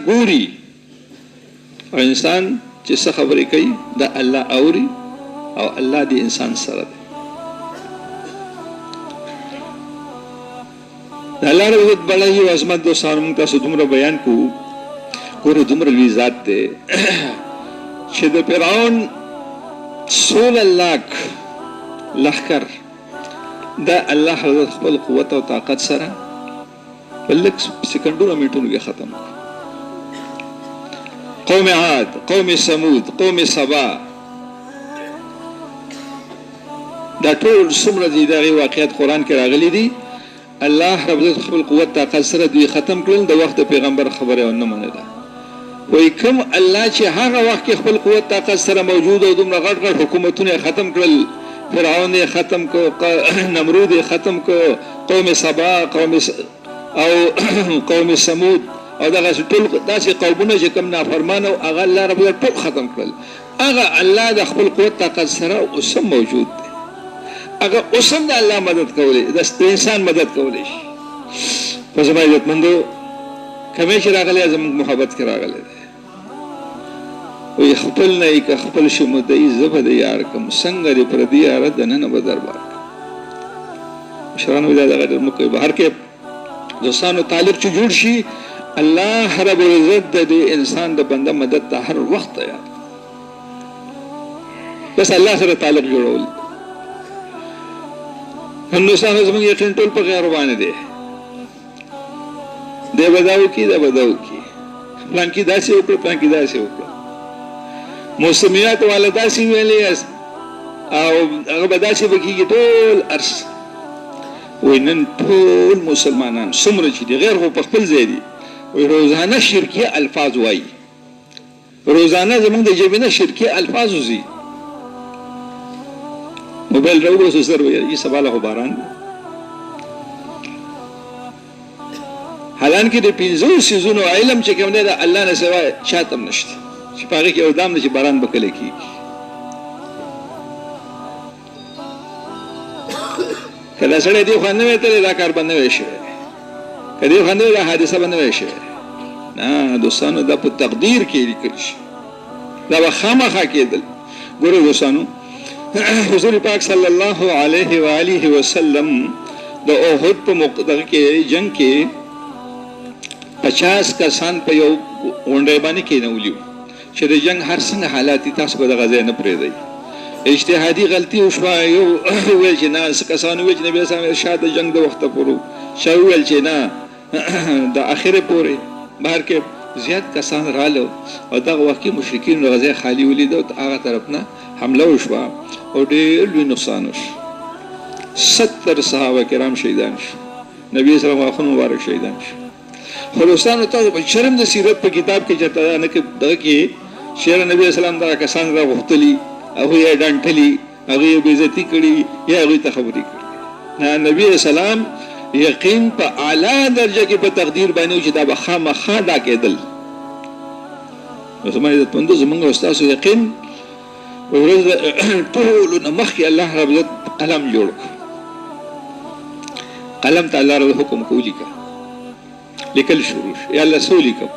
ګوري او انسان چې څه خبرې کوي دا الله اوري او الله دې انسان سره دی. د الله رب عزت بڑائی او عظمت دوستانو موږ تاسو دومره بیان کوو. ګوره دومره لوی ذات دی چې د فرعون 16 لاک لښکر دا الله حضرت خپل قوت او طاقت سره په لږ سکندونو میټونو کې ختم کړ. قوم عاد، قوم ثمود، قوم سبا، دا ټول څومره دي دغه واقعیت قرآن کې راغلي دي. الله رب العزت خپل قوت طاقت سره دوی ختم کړل. د وخت پیغمبر خبره ونه منله. وای کوم الله چې هغه وخت کې خپل قوت طاقت سره موجود او دومره غټ غټ حکومتونه ختم کړل، فرعون یې ختم کو، نمرود یې ختم کو، قوم سبا، او قوم ثمود او دغه ټول داسې قومونه چې کوم نافرمان او هغه الله رب العزت ټول ختم کړل. هغه الله د خپل قوت طاقت سره اوسم موجود دی. هغه اوسم د الله مدد کولی، د انسان مدد کولی شي. په زما عزتمندو کمی چې راغلی زموږ محبت کې راغلی دی. وی خپل نه یې که خپل شمدی زه به د یار کم څنګه دې پردي یاره دننه به دربار کړم. مشرانو وی دا دغه ډېر مه کوئ. بهر کې دوستانو تعلق چې جوړ شي الله رب العزت د دې انسان د بنده مدد ته هر وخت تیار. بس الله سره تعلق جوړول. هندوستان زموږ یقین ټول په غیر باندې دی. دی به دا وکړي دا به دا وکړي، پلانکي داسې وکړه پلانکي داسې وکړه، موسمیات والا داسې ویلې او هغه به داسې به کېږي ټول عرض. وایي نن ټول مسلمانان څومره چې دي غیر خو په خپل ځای دي وایي روزانه شرکیه الفاظ وایي، روزانه زموږ د ژبې نه شرکیه الفاظ وځي. موبایل راوباسو سر وایي سبا له خو باران دی. حالانکه د 5 سیزونو علم چې کوم دی د الله نه سوا چاته هم نشته چې په هغې کې یو دام دی چې باران به کله کېږي. که دا سړی دې خوا نه وی تللی دا کار به نه وی شوی، که دې خوا نه وی دا حادثه به نه وی شوی. نه دوستانو دا په تقدیر کې لیکل شي، دا به خامخا کېدل. ګورئ دوستانو حضور پاک صلی الله علیه و آله وسلم د احد په دغه کې جنگ کې 50 کسان په یو غونډۍ باندې کېنولي وو چې د جنگ هر څنګه حالات دي تاسو به دغه ځای نه پرېږدئ. اجتهادي غلطي وشوه. یو ویل چې نه څه کسان وویل چې نبي اسلام ارشاد د جنگ د وخته پورې، چا وویل چې نه د اخرې پورې. بهر کې زیات کسان رالو او دغه وخت کې مشرکین دغه ځای خالي ولید او هغه طرف نه حمله وشوه او ډېر لوی نقصان وشو. 70 صحابه کرام شهیدان شو، نبی اسلام واخون مبارک شهیدان شو. خو دوستانو تاسو په شرم د سیرت په کتاب کې چېرته نه کې دغه کې شعر نبی اسلام دغه کسان راغوښتلي، هغوی یې ډانټلي، هغوی یې بېعزتي کړي یا هغوی ته خبرې کړي. نه، نبي اسلام یقین په اعلی درجه کې په تقدیر باندې و چې دا به خامخا دا کېدل. نو زما عزتمندو زموږ او ستاسو یقین ورځ ټولو نه مخکې الله رب العزت قلم جوړ کړ. قلم ته الله رب حکم کو ولیکه، لیکل شروع شو. یا الله څه ولیکم؟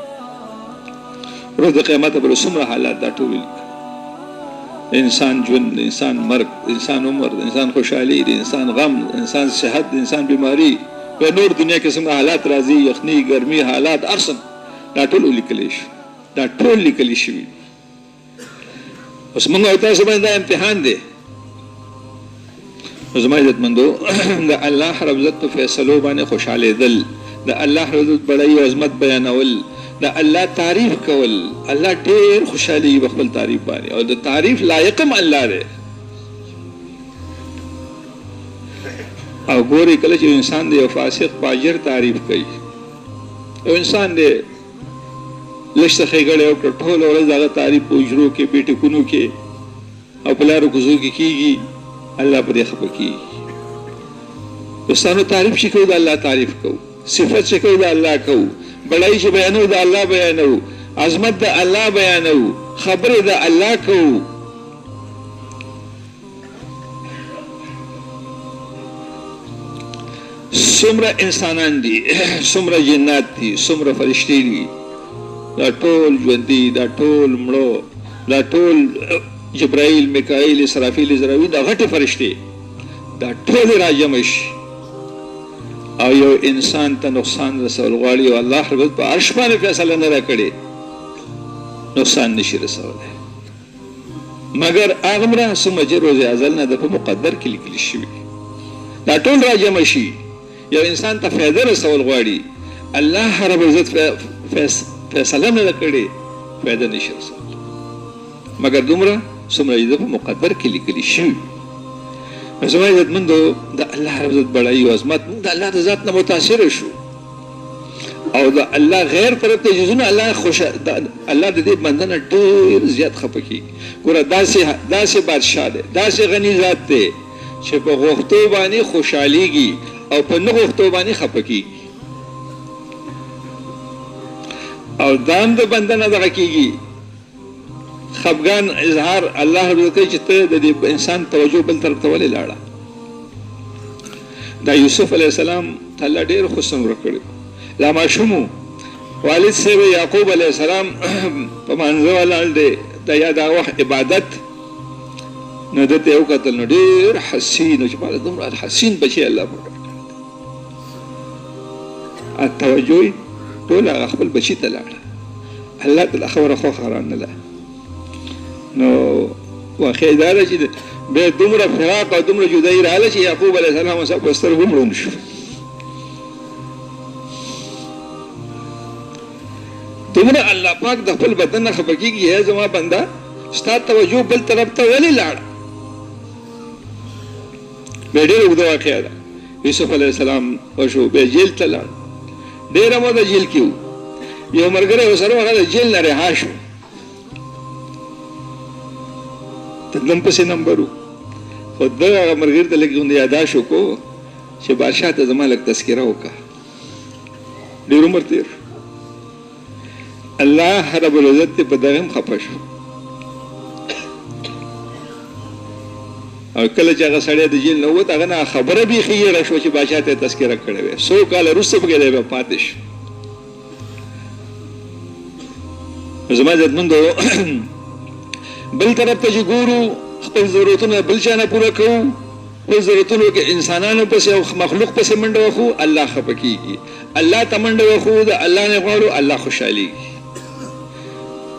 ورځ د قیامته به څومره حالات دا ټول ولیکه. انسان ژوند، انسان مرګ، انسان عمر، انسان خوشحالي، د انسان غم، د انسان صحت، د انسان بیماری، یا نور دنیا کې څومره حالات راځي، یخني، ګرمي حالات، ارسم دا ټول ولیکلی شو. دا ټول لیکلی شوي. اوس موږ او تاسو باندې دا امتحان دی. زما عزتمندو د الله رب عزت په فیصلو باندې خوشحالېدل، د الله رب عزت بڑائی او عظمت بیانول، د الله تعریف کول. الله ډېر خوشحالېږي په خپل تعریف باندې او د تعریف لایق هم الله دی. او ګورئ کله چې انسان دی یو فاسق فاجر تعریف کوي، یو انسان دی لږ څه ښېګړې وکړه ټوله ورځ د هغه تعریف په حجرو کې بیټکونو کې او په لارو کوڅو کې کېږي، الله پرې خفه کېږي. دوستانو تعریف چې کوو د الله تعریف کوو، صفت چې کوو د الله کوو، بڑائی چې بیانو د الله بیانو، عظمت د الله بیانو، خبرې د الله کوو. څومره انسانان دي، څومره جنات دي، څومره فرشتې دي، دا ټول ژوندي، دا ټول مړو، دا ټول جبرائیل، میکائیل، اسرافیل، ازرائیل، دا غټې فرشتې دا ټول راجمع شي او یو انسان ته نقصان رسول غواړي او الله رب په عرش باندې فیصله نه راکړي، نقصان نشي رسولی مګر هغه مره څومره چې روز ازل نه د په مقدر کې لیکل شوي دا ټول راجمع شي. یو انسان ته فایده رسول غواړي، الله رب عزت فیصله نه کړي، فایده نشي رسولی مګر دومره څومره چې په مقدر کې لیکل شوي. زما عزتمندو د الله رب عزت بڑائی او عظمت موږ د الله د ذات نه متاثر شو او د الله غیر طرف ته جزونه الله الله د دې بنده نه ډېر زیات خفه کیږي. ګوره داسې بادشاه دی، داسې غني ذات دی چې په غوښتو باندې خوشحالیږي او په نه غوښتو باندې خفه کیږي او دام د بنده نه دغه کیږي خفګان اظهار الله رب کوي چې ته د دې انسان توجه بل طرف ته ولې لاړه. دا یوسف علیه السلام ته الله ډېر حسن ورکړی، لا ماشوم والد صاحب یعقوب علیه السلام په منځه ولاړ دی د یا دا وخت عبادت نو دته یو کتل نو ډېر حسین چې په دومره حسین بچی الله ورکړ التوجه ټول هغه خپل بچی ته لاړه الله تعالی خبره خو خران نه نو واقع دا ده چې بیا دومره فراق او دومره جدایي راغله چې یعقوب علیه السلام سره په سترګو مړون شو. دومره الله پاک د خپل بدن نه خفه کېږي ای زما بنده ستا توجه بل طرف ته ولې لاړه. بیا ډېره اوږده واقعه ده. یوسف علیه السلام وشو بیا جیل ته لاړ، ډېره موده جیل کې و، یو ملګری ورسره هغه د جیل نه رها شو، دم پسې نمبر و خو دغه هغه ملګري ته لږ غوندې یاداش وکړو چې بادشاه ته زما لږ تذکره وکړه. ډېر عمر تېر الله رب العزت په دغه هم خفه شو او کله چې هغه سړی د جیل نه ووت هغه نه خبره بیخي یېړه شوه چې بادشاه ته یې تذکره کړې وې. 100 کاله وروسته پکې دی بیا پاتې شو. زما عزتمندو بل طرف ته چې ګورو خپل ضرورتونه بل چا نه پوره کوو، خپل ضرورتونو کې انسانانو پسې او مخلوق پسې منډه وخو الله خفه کېږي، الله ته منډه وخو د الله نه غواړو الله خوشحالېږي.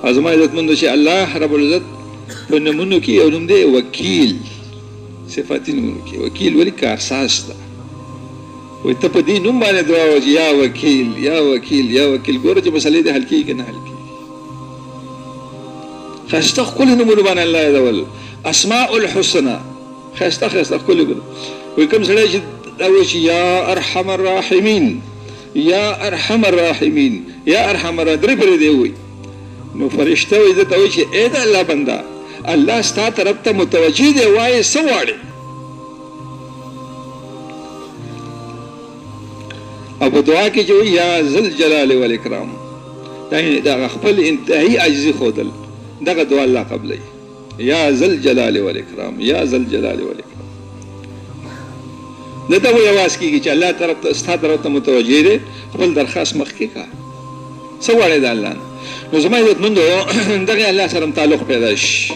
او زما عزتمندو چې الله رب العزت په نومونو کې یو نوم دی وکیل، صفاتي نومونو کې وکیل ولې کارساز ده. وایي ته په دې نوم باندې دعا وکړې یا وکیل یا وکیل یا وکیل، ګوره چې مسلې دې حل کېږي که نه حل کېږي. خسته ښکلي نومونه باندې الله یادول، اسماء الحسنى خسته خسته ښکلي ګل. وایي کوم سړی چې دا وایي چې یا ارحم الراحمین یا ارحم الراحمین یا ارحم الراحمین درې پرې دی وایي نو فرشته وایي ده ته وایي چې ای د الله بنده الله ستا طرف ته متوجه دی، وایي څه غواړې. او په دعا کې چې وایي یا ذل جلال والاکرام دا خپل انتهایی عاجزي ښودل دغه دعا الله قبلوي. یا ذل جلال والاکرام یا ذل جلال والاکرام دته وایي اواز کېږي چې الله طرف ته ستا طرف ته متوجه دی، خپل درخواست مخکې کړه څه غواړې د الله نه. نو زما عزتمندو دغه الله سره تعلق پیدا شي.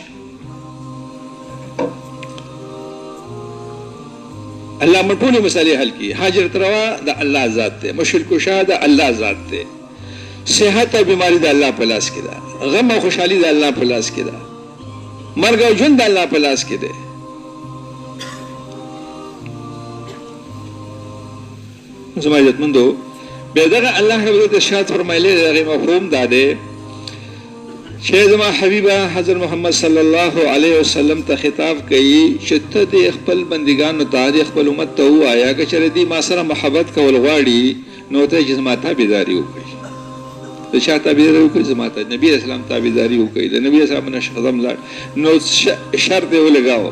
الله مو ټولې مسالې حل کړي. حاجت روا د الله ذات دی، مشکل کشا د الله ذات دی، صحت او بیماری د الله په لاس کې ده، غم او خوشحالي د الله په لاس کې ده، مرګ او ژوند د الله په لاس کې ده. زما عزتمندو بیا دغه الله رب العزت ارشاد فرمایلی دغه مفهوم دا دی چې زما حبیبه حضرت محمد صلی الله علیه وسلم ته خطاب کوي چې ته د خپل بندګانو ته خپل امت ته ووایه که چېرې دوی ما سره محبت کول غواړي نو ته چې زما تابعداري وکړي. د چا تابعداري وکړي؟ زما ته نبي اسلام تابعداري وکړي. د نبي اسلام نه قدم لاړ نو شرط یې ولګاوه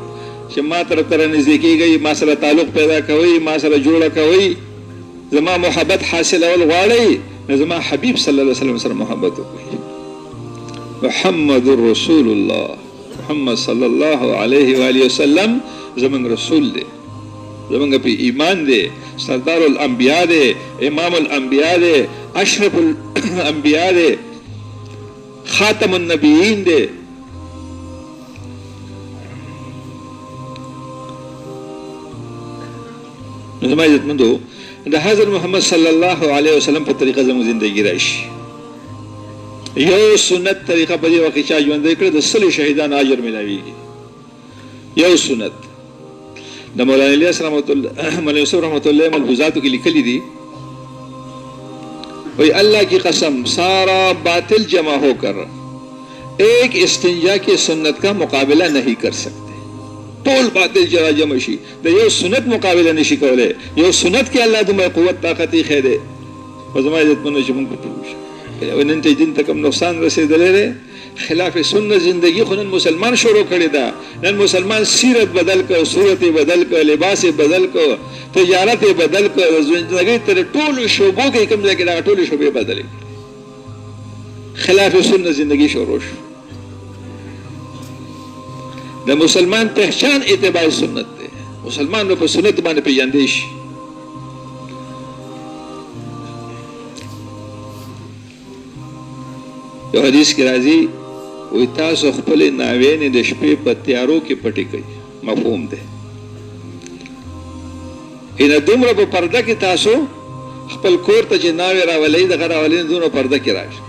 چې ما طرف ته رانږدې کېږئ، ما سره تعلق پیدا کوئ، ما سره جوړه کوئ، زما محبت حاصلول غواړئ نو زما حبیب صلی الله علیه وسلم سره محبت وکړئ. محمد رسول الله، محمد صلی الله علیه و آله وسلم زمونږ رسول دی، زمونږ په ایمان دی، سردار الانبیاء دی، امام الانبیاء دی، اشرف الانبیاء دی، خاتم النبیین دی. نو زما عزتمندو د حضرت محمد صلی الله علیه وسلم په طریقه زموږ زندگی راشي. یو سنت طریقه په دې وخت کې چا ژوندی کړ د سل شهیدان اجر ملاویږي. یو سنت د مولانا الیاس رحمت الله ملحوظاتو کې لیکلي دي وہی اللہ کی قسم سارا باطل جمع ہو کر ایک استنجا کی سنت کا مقابلہ نہیں کر سکتے. ټول باطل جرا جمع شي د یو سنت مقابله نشي کولای. یو سنت کې الله دومره قوت طاقت یې خېده په زما عزت منو چې موږ پټو او نن ته دین ته کوم نقصان رسیدلې ده خلاف سنت زندگی خو نن مسلمان شروع کړی دا. نن مسلمان سیرت بدل کړ، صورت بدل کړ، لباس بدل کړ، تجارت بدل کړ، زندگی تر ټولو شوبو کې کوم ځای کې دا ټولو شوبې بدلې خلاف سنت زندگی شروع شو. د مسلمان پہچان اتباع سنت ده. مسلمان په سنت باندې پیژندې شي. یو حدیث کې راځي وی تاسو خپل ناوینې د شپې په تیارو کې پټې کوي. مفهوم ده ان دومره په پرده کې تاسو خپل کور ته چې ناوې راولئ دغه راولئ دومره پرده کې راشي.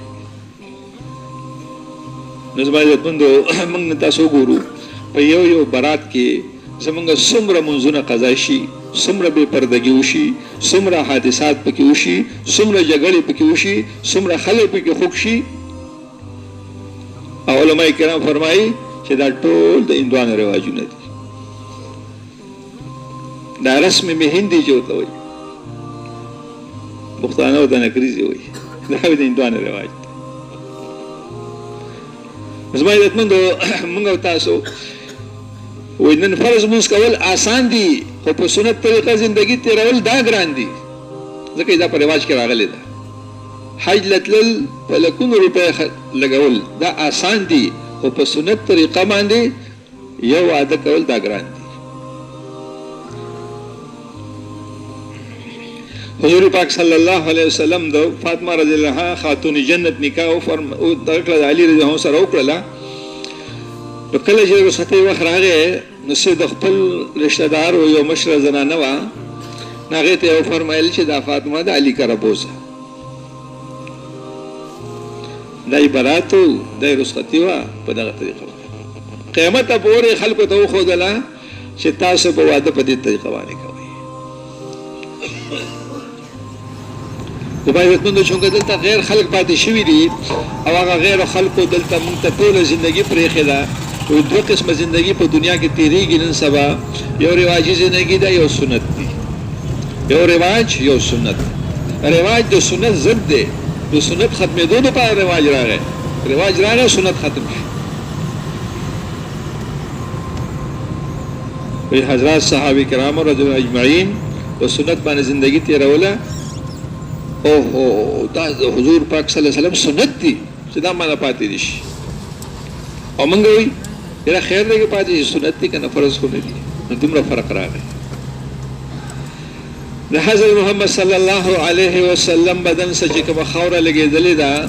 نو زما عزتمندو موږ تاسو ګورو په یو یو برات کې زمونږ څومره منځونه قضا شي، څومره بې پردګي وشي، څومره حادثات پکې وشي، څومره جګړې پکې وشي، څومره خلک پکې خوږ شي. او علماء کرام فرمایي چې دا ټول د هندوانو رواجونه دي. دا رسم مهندي چې ورته وایي پښتانه ورته نکریزي وایي دا د هندوانو رواج دی. زما عزتمندو موږ او تاسو وایي نن فرض مونځ کول آسان دي خو په سنت طریقه زندگی تیرول دا ګران دي ځکه دا په رواج کې راغلی ده. حج لتلل په لکونو روپۍ لګول دا آسان دي خو په سنت طریقه باندې یو عاده کول دا ګران دي. حضور پاک صلی الله علیه وسلم د فاطمه رضی الله عنها خاتون جنت نکاح او دغه علی رضی الله عنه سره وکړه. نو کله چې رخصتۍ وخت راغی نو څه د خپل رشتہ دار او یو مشره زنانه وه هغې ته یې وفرمیل چې دا فاطمه د علي کره بوځه. دا یې برات و دا یې رخصتي وه په دغه طریقه قیامت پورې خلکو ته وښودله چې تاسو به واده په دې طریقه باندې کوئ. زما عزتمندو چونکه دلته غیر خلک پاتې شوي دي او هغه غیر خلکو دلته موږ ته ټوله زندګي پرېښې ده. دوه قسمه زندگی په دنیا کې تیریږي نن سبا. یو رواجي زندگی ده، یو سنت دی. یو رواج یو سنت. رواج د سنت ضد دی. د سنت ختمېدو لپاره رواج راغی. رواج راغی سنت ختم شي. وی حضرات صحابه کرام رضی الله اجمعین د سنت باندې زندگی تیروله. اوهو دا حضور پاک صلی الله علیه وسلم سنت دی چې دا معنی پاتې دي شي. او موږ وایو یاره خیر دی که پاتې شي سنت دی که نه فرض خو نه دي. نو دومره فرق راغی. د حضرت محمد صلی الله علیه وسلم بدن څخه چې کومه خاوره لګېدلې ده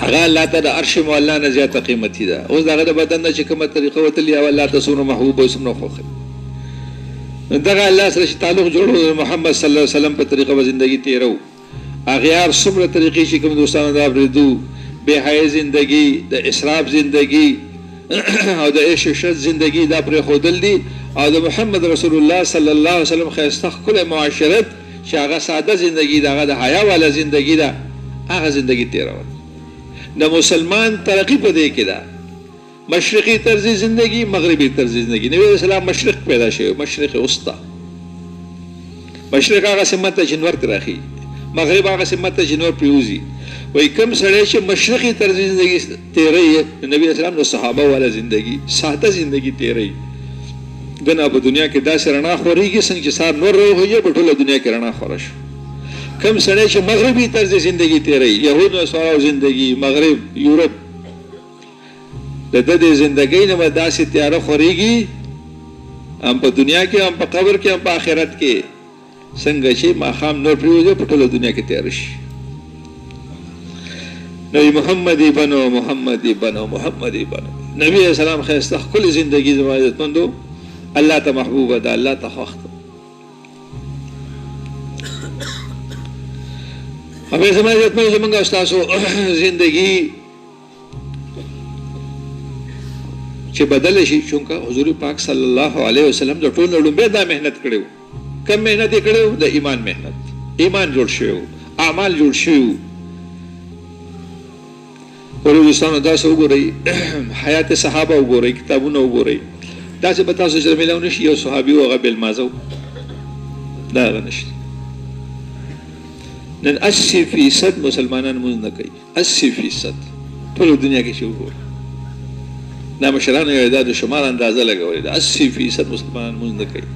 هغه الله ته د عرش معلی نه زیاته قیمتي ده. اوس د هغه د بدن نه چې کومه طریقه وتلې او الله ته څومره محبوب او څومره خوښ نو دغه الله سره چې تعلق جوړو محمد صلی الله علیه وسلم په طریقه به زندگی تیرو. اغیار څومره طریقې چې کوم دوستانو دا اورېدو بے حیا زندگی، د اسراف زندگی او د عیش شت زندگی دا پرې ښودل دي او د محمد رسول الله صلی الله علیه وسلم ښایسته ښکلی معاشرت چې هغه ساده زندگی ده، هغه د حیا والا زندگی ده، هغه زندگی تیرول. د مسلمان ترقی په دې کې ده. مشرقی طرز زندگی، مغربی طرز زندگی. نبی اسلام مشرق پیدا شوی، مشرق وسطی. مشرق هغه سمت ته چې نور ترې راخي، مغرب هغه سمت ته چې نور پرېوځي. وای کوم سړی چې مشرقی طرز زندگی تیری نبی اسلام د صحابه والا زندگی ساده زندگی تیری دنه په دنیا کې داسې رڼا خورېږي څنګه چې سار نور راوځي په ټوله دنیا کې رڼا خوره شو. کوم سړی چې مغربي طرز زندگی تیری یهود او نصارا زندگی مغرب یورپ د دې زندګۍ نه به داسې تیاره خورېږي هم په دنیا کې هم په قبر کې هم په آخرت کې څنګه چې ماښام نور پرېوځي په ټوله دنیا کې تیاره شي. محمدی بنو محمدی بنو محمدی بنو. نبی علیہ السلام خیسته ښکلې زندگی زما عزتمندو الله ته محبوبه ده، الله ته خوښ ده. او زما عزتمندو زمونږ او ستاسو زندگی چې بدل شي، چونکه حضور پاک صلی الله علیه وسلم د ټولو لومبه دا مهنت کړو. کم مهنت یې کړو؟ د ایمان مهنت. ایمان جوړ شو، اعمال جوړ شو. ورستانو تاسو وګورئ، حیات صحابه وګورئ، کتابونه وګورئ، داسې به تاسو سره ملاو نشي یو صحابي و هغه بالمازه دا هغه نشته. نن 80% مسلمانان مونږ نه کوي، 80% ټول دنیا کې شو وګورئ. دا مشرانو یو د شمار اندازه لګولې ده، 80% مسلمانان مونږ نه کوي.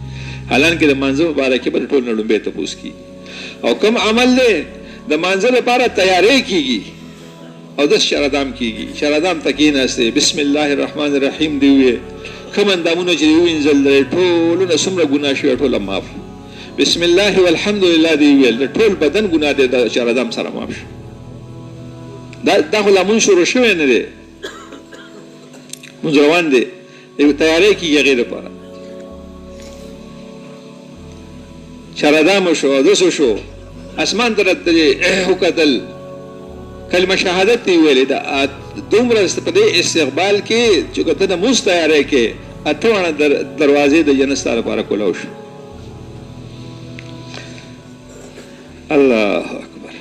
حالانکه د مانځه مبارکه به ټول نړۍ ته پوس کی او کوم عمل له د مانځه لپاره تیاری کیږي او د شرادام کیږي. شرادام تکیناسته بسم الله الرحمن الرحیم دی وی، کوم اندامونه چې وینځل ټول نو څومره ګناه شوی ټول معاف. بسم الله والحمد لله دی ویل ټول بدن ګناه دی د شرادام سره معاف شو. دا خو لمون شروع شوی نه دی، مونږ روان دي یو تیاری کیږي غیر لپاره. شرادام شو، دسو شو، اسمان درته وکتل، کلمه شهادت دی ویلې دا دومره په دې استقبال کې چې کته د مستعاره کې اته دروازې د جنت سره لپاره کولاو شو. الله اکبر.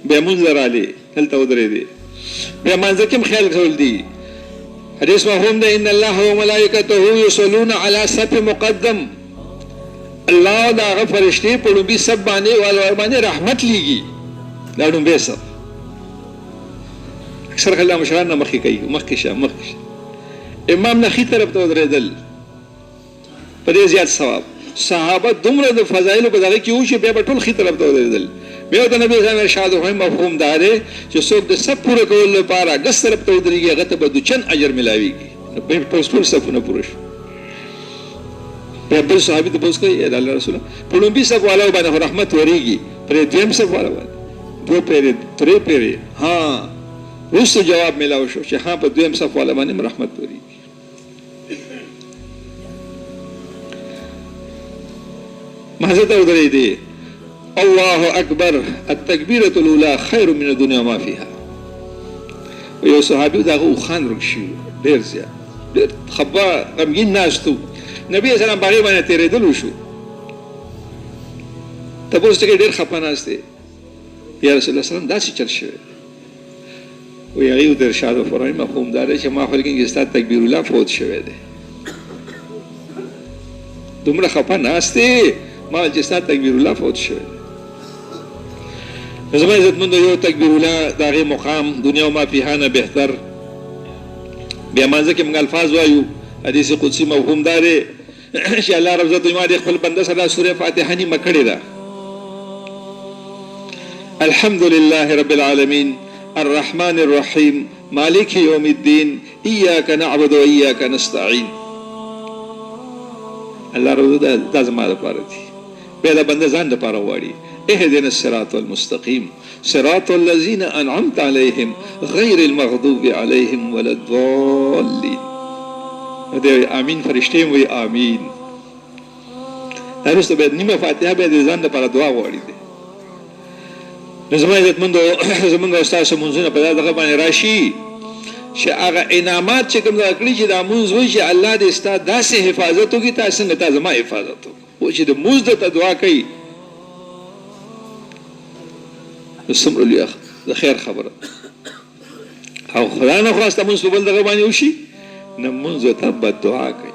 بیا منظر علی دلته ودرې دي، بیا منځ کې خیال کول دي. حدیث مفهوم ده ان الله وملائکته یصلون علی صف مقدم. الله دا هغه فرشتي په لومبي صف باندې رحمت لیږي. دا لومبي صف اکثر خلک مشران نه مخکې کوي، مخکې شه مخکې شه. امام نخي طرف ته ودرېدل، په دې زیات ثواب. صحابه دومره د فضایلو په دغه کې وو چې بیا به ټول خي طرف ته ودرېدل. بیا د نبی صلی الله ارشاد وایي مفهوم دا دی چې څوک د صف پوره کولو لپاره ګس طرف ته ودرېږي هغه ته به دوچن اجر ملاویږي. په ټول صفونه پوره شو. بیا بل صحابي ته پوښتنه کوي د الله رسول په لومبي صف والا باندې رحمت وريږي، پر دویم صف والا باندې دوه پیری درې پیری ها وروسته جواب ملاو شو چې ها په دویم صف والا باندې رحمت وريږي. مازه ته ودرې دي الله اکبر التکبیرة الاولى خیر من الدنيا وما فيها. یو صحابي دغه خان رکشي ډیر زیات ډیر خبا غمگین ناشتو. نبی اسلام باغې باندې تیرېدل شو، تاسو ته ډیر خپه ناشته یا رسول الله سلام داسې چل شوی وی هغه د ارشاد او فرای مفهوم دار چې ما خلک کې ستاسو تکبیر الله فوت شوی دی. دومره خپه ناشته ما چې ستاسو تکبیر الله فوت شوی دی. زما عزت مند یو تکبیر الله دغه مقام دنیا او ما فيها نه بهتر. بیا مانځه کې موږ الفاظ وایو، حدیث قدسی مفهوم دار چې الله رب عزت ما د خپل بنده سره سوره فاتحه نی مکړی ده. الحمد لله رب العالمین الرحمن الرحیم مالک یوم الدین ایاک نعبد و ایاک نستعین. الله رب عزت زما لپاره دی، بیا د بنده ځان لپاره واړي. اهدنا الصراط المستقيم صراط الذين انعمت عليهم غير المغضوب عليهم ولا الضالين. دې امين فرشتي وي امين. تاسو به نیمه فاتحه به ځان لپاره دعا وغوړي دي. زما عزت مند زمونږ استاد سمونځونه په دغه باندې راشي چې هغه انعامات چې کوم کړی چې د مونږ وي چې الله دې استاد داسې حفاظت وکړي تاسو نه تاسو ما حفاظت وکړي چې د مونږ ته دعا کوي. سمر لي اخ د خیر خبره او خدای نه خواسته مونږ په بل دغه باندې وشي نه مونږ ته بد دعا کوي.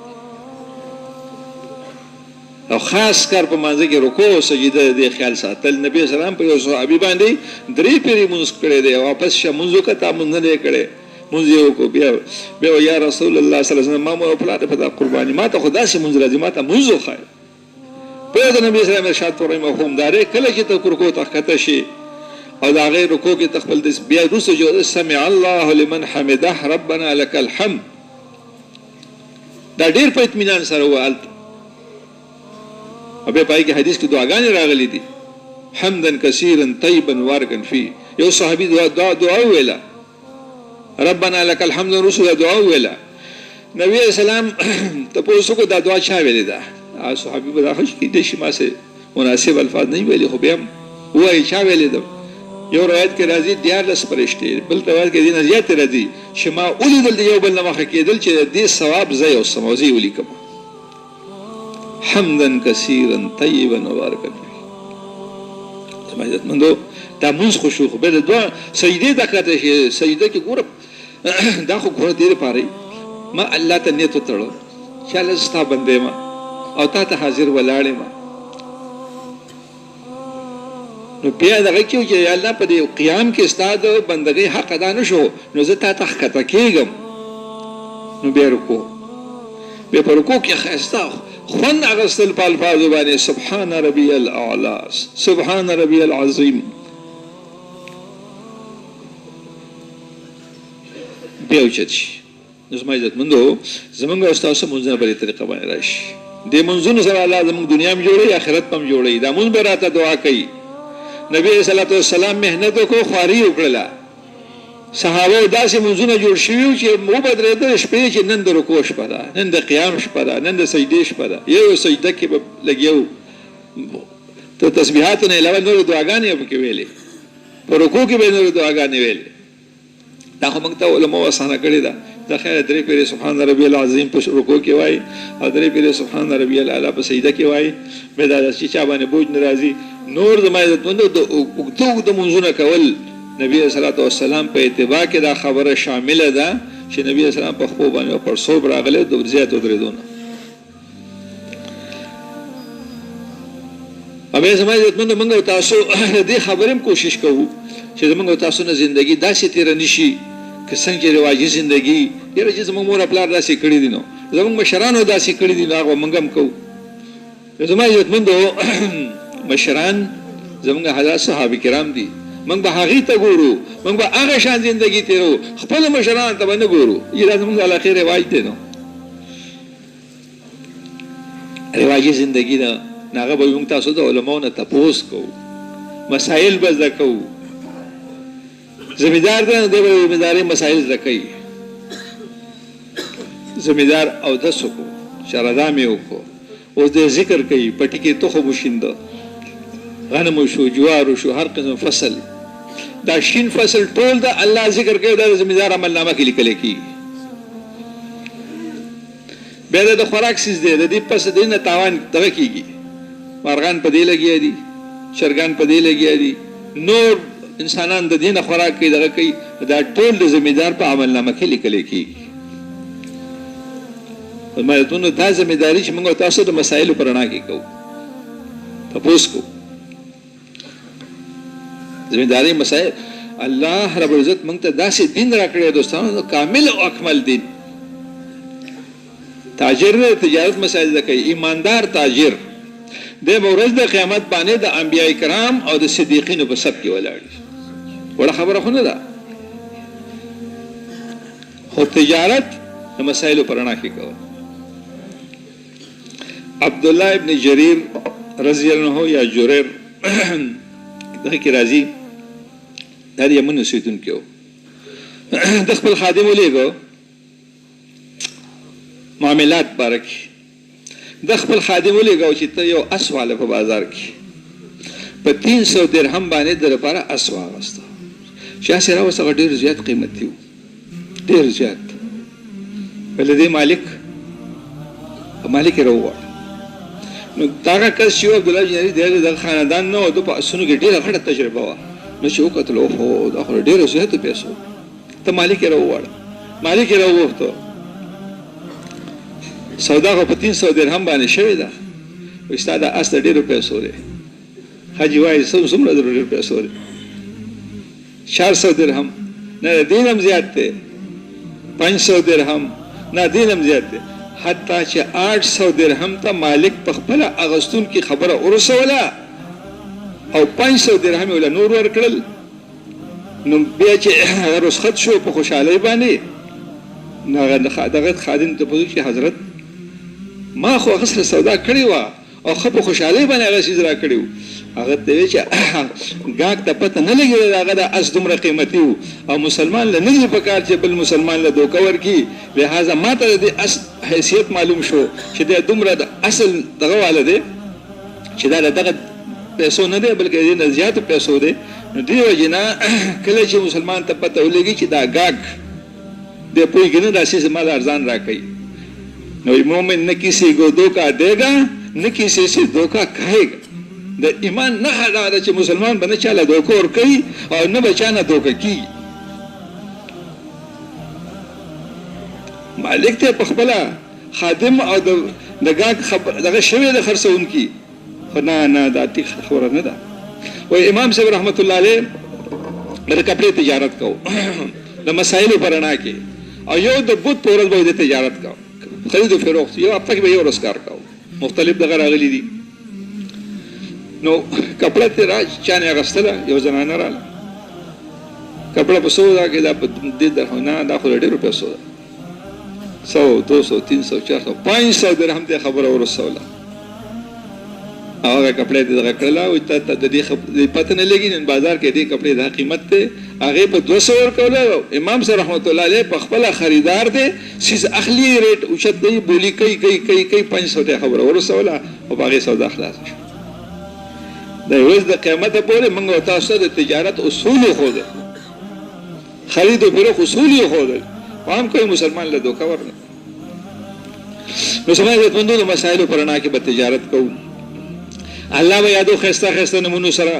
او خاص کار په مانځه کې رکوع سجده د خیال ساتل. نبی سلام په یو صحابي باندې درې پیری مونږ کړی دی، واپس شه مونږ کته مونږ نه کړی مونږ یو کو بیا یا رسول الله صلی الله علیه وسلم ما مو په لاته په قرباني ما ته خدا سي مونږ راځي ما ته مونږ خای په د نبی سلام ارشاد پرې مفهوم دار کله چې ته رکوع ته کته شي او دا غیر رکوع کې تخپل د بیا روسه جو سمع الله لمن حمده ربنا لك الحمد. دا ډیر په اطمینان سره والت او به پای کې حدیث کې دعاګانې راغلي دي حمدا کثیرا طیبا مبارکا فی. یو صحابي دعا ویلا ربنا لك الحمد رسول دعا ویلا. نبی علیہ السلام تپوسو کو دا دعا چا ویلی دا؟ صحابی بدا خوش کی دیشی ما سے مناسب الفاظ نہیں ویلی، خو بیم وای چا ویلی دا؟ یو روایت کې راځي 14 فرشتي، بل روایت کې دینه زیات راځي چې ما ولیدل یو بل نه مخه کېدل چې دې ثواب زي او سموزي ولیکم. حمدا كثيرا طيبا مباركا فيه. زما عزت مندو دا منځ خشوع خو به دعا سجده دا کته شي، سجده کې ګور دا خو ګور دې پاره ما الله ته نیت وتړو چې الله ستا بندې ما او تا ته حاضر ولاړې ما. نو بیا دغه کې چې الله په دې قیام کې استاد بندګۍ حق ادا نشو، نو زه تا ته ښکته کېږم. نو بیا رکوع، بیا په رکوع کې ښایسته خوند اخیستل په الفاظو باندې سبحان ربي الاعلى، سبحان ربي العظیم. بیا اوچت شي. نو زما عزت مندو زمونږ او ستاسو مونځونه په دې طریقه باندې راشي. دې مونځونو سره الله زموږ دنیا هم جوړوي، آخرت هم جوړوي. دا مونځ به راته دعا کوي. نبی صلی الله علیه وسلم محنت وکړو، خواري وکړله. صحابه داسې منځونه جوړ شوي وو چې وبدرېدل شپې چې نن د رکوع شپه ده، نن د قیام شپه ده، نن د سجدې شپه ده. یو سجده کې به لګیو ته تسبیحاتو نه علاوه نورې دعاګانې به پکې ویلې، په رکوع کې به نورې دعاګانې ویلې. دا خو موږ ته علماو اسانه کړې ده. دا خیر 3 پیرې سبحان ربي العظیم په رکوع کې وایي او 3 پیرې سبحان ربي الاعلى په سجده کې وایي. به دا چې چا باندې بوج نه راځي. نور زما عزتمندو د اوږده منځونه کول نبی صلی الله علیه وسلم په اتباع کې دا خبره شامله ده چې نبی صلی الله علیه وسلم په خپل باندې پر صوب راغله د زیات ودرېدونه. اوبه زما عزتمندو موږ تاسو دې خبرېم کوشش کوو چې موږ تاسو نه ژوندۍ داسې تیر نشي که څنګه رواجي ژوندۍ یره چې زموږ مور خپل داسې کړی دي، نو زموږ مشرانو داسې کړی دي، هغه موږ هم کوو. زما عزتمندو مشران زمونږ حضرت صحابه کرام دي، موږ به هغې ته ګورو، موږ به هغه شان زندگی تیرو، خپل مشرانو ته به نه ګورو. دا زموږ علاقې رواج دی. نو رواجي زندگی ده، هغه به موږ تاسو د علماو نه تپوس کوو، مسایل به زده کوو. زمیندار ده، دی به زمیندارۍ مسایل زده کوي. زمیندار اودس وکړو، شردا مې وکړو، اوس دې ذکر کوي، پټي کې تخم وشینده، غنم شو، جوار شو، هر قسم فصل. دا شین فصل ټول دا الله ذکر کوي، دا زمیندار عمل نامه کې لیکل کېږي. بیا د خوراک سیز دی، د دې پس د نه تاوان دغه کېږي. مارغان په دې لګیا دي، چرګان په دې لګیا دي، نور انسانان د دې نه خوراک کوي، دغه کوي. دا ټول د زمیندار په عمل نامه کې لیکل کېږي. مالتونو دا زمینداری چې موږ تاسو د مسایلو پر رڼا کې کوو، تپوس کوو. زمینداری مسائل الله رب العزت موږ ته داسې دین راکړی دوستانو، کامل او اکمل دین. تاجر نه تجارت مسائل زده کوي، ایماندار تاجر د ورځ د قیامت باندې د انبیای کرام او د صدیقینو په صف کې ولاړ. وړه خبره خو نه ده، خو تجارت د مسایلو پر رڼا کې کوي. عبدالله ابن جریر رضی الله عنه یا جریر دغه کې راځي، دا د یمن اوسېدونکی و، د خپل خادم ولېږه معاملات باره کې، د خپل خادم ولېږه چې ته یو اس واله په بازار کې په 300 درهم باندې د لپاره اس واغسته. چې اس یې راوسته هغه ډېر زیات قیمتي و، ډېر زیات. بل دې مالک یې راووړ. نو دغه کس چې عبدالله جنري د خاندان نه و، د په اسونو کې ډېره غټه تجربه وه. نو چې وکتل اوهو دا خو ډېرو زیاتو پیسو، ته مالک یې راووړه. مالک یې راوغوښته، سودا خو په 300 درهم باندې شوې ده. وایي ستا دا اس د ډېرو پیسو دی. حاجي وایي څومره د ډېرو پیسو دی؟ 400 درهم. نه د دین هم زیات دی. 500 درهم. نه دین هم زیات دی. حتی چې 800 درهم ته مالک په خپل اغستون کې خبره ورسوله او 500 درهم ولا نور ورکړل. نو بیا چې رخصت شو په خوشحالۍ باندې، دغه خادم ته پوښتنه چې حضرت ما خو هغه سره سودا کړې وه او ښه په خوشحالۍ باندې هغه څیز را کړی و، هغه ته وی چې ګاګ ته پته نه لګېده هغه د اس دومره قیمتي و او مسلمان له نه دي پکار چې بل مسلمان له دوکه ورکړي لهذا ما ته د اس حیثیت معلوم شو چې د دومره د اصل دغه والا دی چې دا دغه پیسو نه دی بلکې د نه زیات پیسو دی نو دې وجې نه کله چې مسلمان ته پته ولګي چې دا ګاګ د پوهېږي نه داسې زما د ارزان راکوي نو مومن نه کسی کو धोखा देगा न किसी से धोखा खाएगा د ایمان نه دا چې مسلمان به نه چاله धोखा ور کوي او نه به چا نه धोखा کیږي مالک ته په خپله خادم او د ګاګ دغه شوی د خرڅونکي خو نه دا ټیک خبره نه ده وایي امام صاحب رحمت الله علیه د کپړې تجارت کو د مسایلو په رڼا کې او یو د بوت په ورځ به د تجارت کو خرید و فروخت یو هفته کې به یو ورځ کار کو مختلف دغه راغلي دي نو کپړه ته را چانه اغستله یو زنانه راله کپړه په سودا کې دا په دې درونه دا خو ډېر پیسو ده 100 200 300 400 500 درهم ته خبره ورسوله هغه کپړه دې دغه کړله او ته د دې پته نه لګي نن بازار کې دې کپړې د قیمت ته هغه په 200 ورکوله امام صاحب رحمت الله علیه په خپل خریدار دې سیس اخلي ریټ او شت دی بولی کوي 500 ته خبره ورسوله او هغه سودا خلاص شو د ورځ د قیامت پورې موږ تاسو د تجارت اصول خو ده خرید او فروخت اصول خو ده هم کوئی مسلمان له धोखा ورنه نو سمای د مندو مسائل پر نه کې به تجارت کوو الله به یادو خسته نمونه سره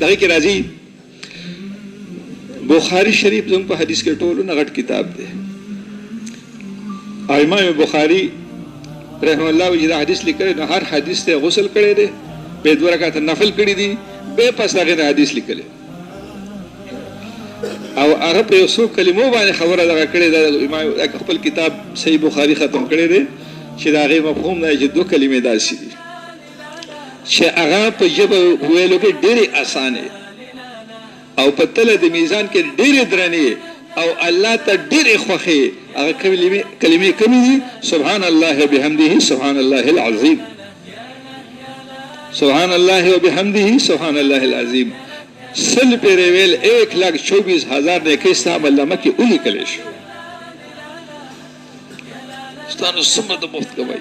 دغه کې راځي بخاری شریف زموږ په حدیث کې ټولو نه غټ کتاب دی او امام بخاری رحم الله وجه حدیث لیکلی نو هر حدیث ته غسل کړی دی به 2 رکعات نفل کړی دي به پس هغه حدیث لیکلی او هغه په یو څو کلمو باندې خبره دغه کړې ده امام خپل کتاب صحیح بخاری ختم کړی دی چې دا غي مفهوم نه چې 2 کلمې داسې دي چې هغه په ژبه ویلو کې ډېرې اسانه او په تله د میزان کې ډېرې درنې او الله ته ډېرې خوښې هغه کلمې کمې دي سبحان الله وبحمده سبحان الله العظیم سبحان الله وبحمده سبحان الله العظیم سل پر ویل 1,24,000 نه کې صاحب الله مکه اولی کلیش ستانو سمه د مفت کوي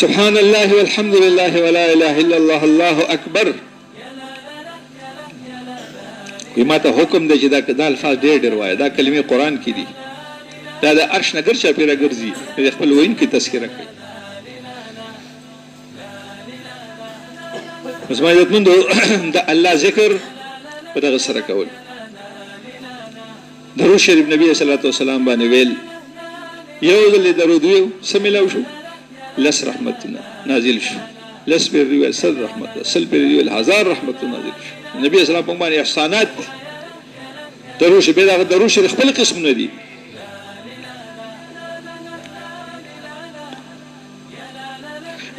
سبحان الله والحمد لله ولا اله الا الله الله اکبر یما ته حکم دی چې دا الفاظ ډېر وایي دا کلمې قران کې دي دا د عرش نګر چاپیره ګرځي د خپل وین کې تذکرہ کوي مسمایت مند د الله ذکر په دغه سره کول درود شریف نبی صلی الله علیه وسلم باندې ویل یو ځل درود یو سملاو شو لس رحمتنا نازل شو لس پر ویل سل رحمت سل پر ویل 1000 رحمت نازل شو نبی صلی الله علیه وسلم باندې احسانات درود شریف دغه درود شریف خپل قسم نه دي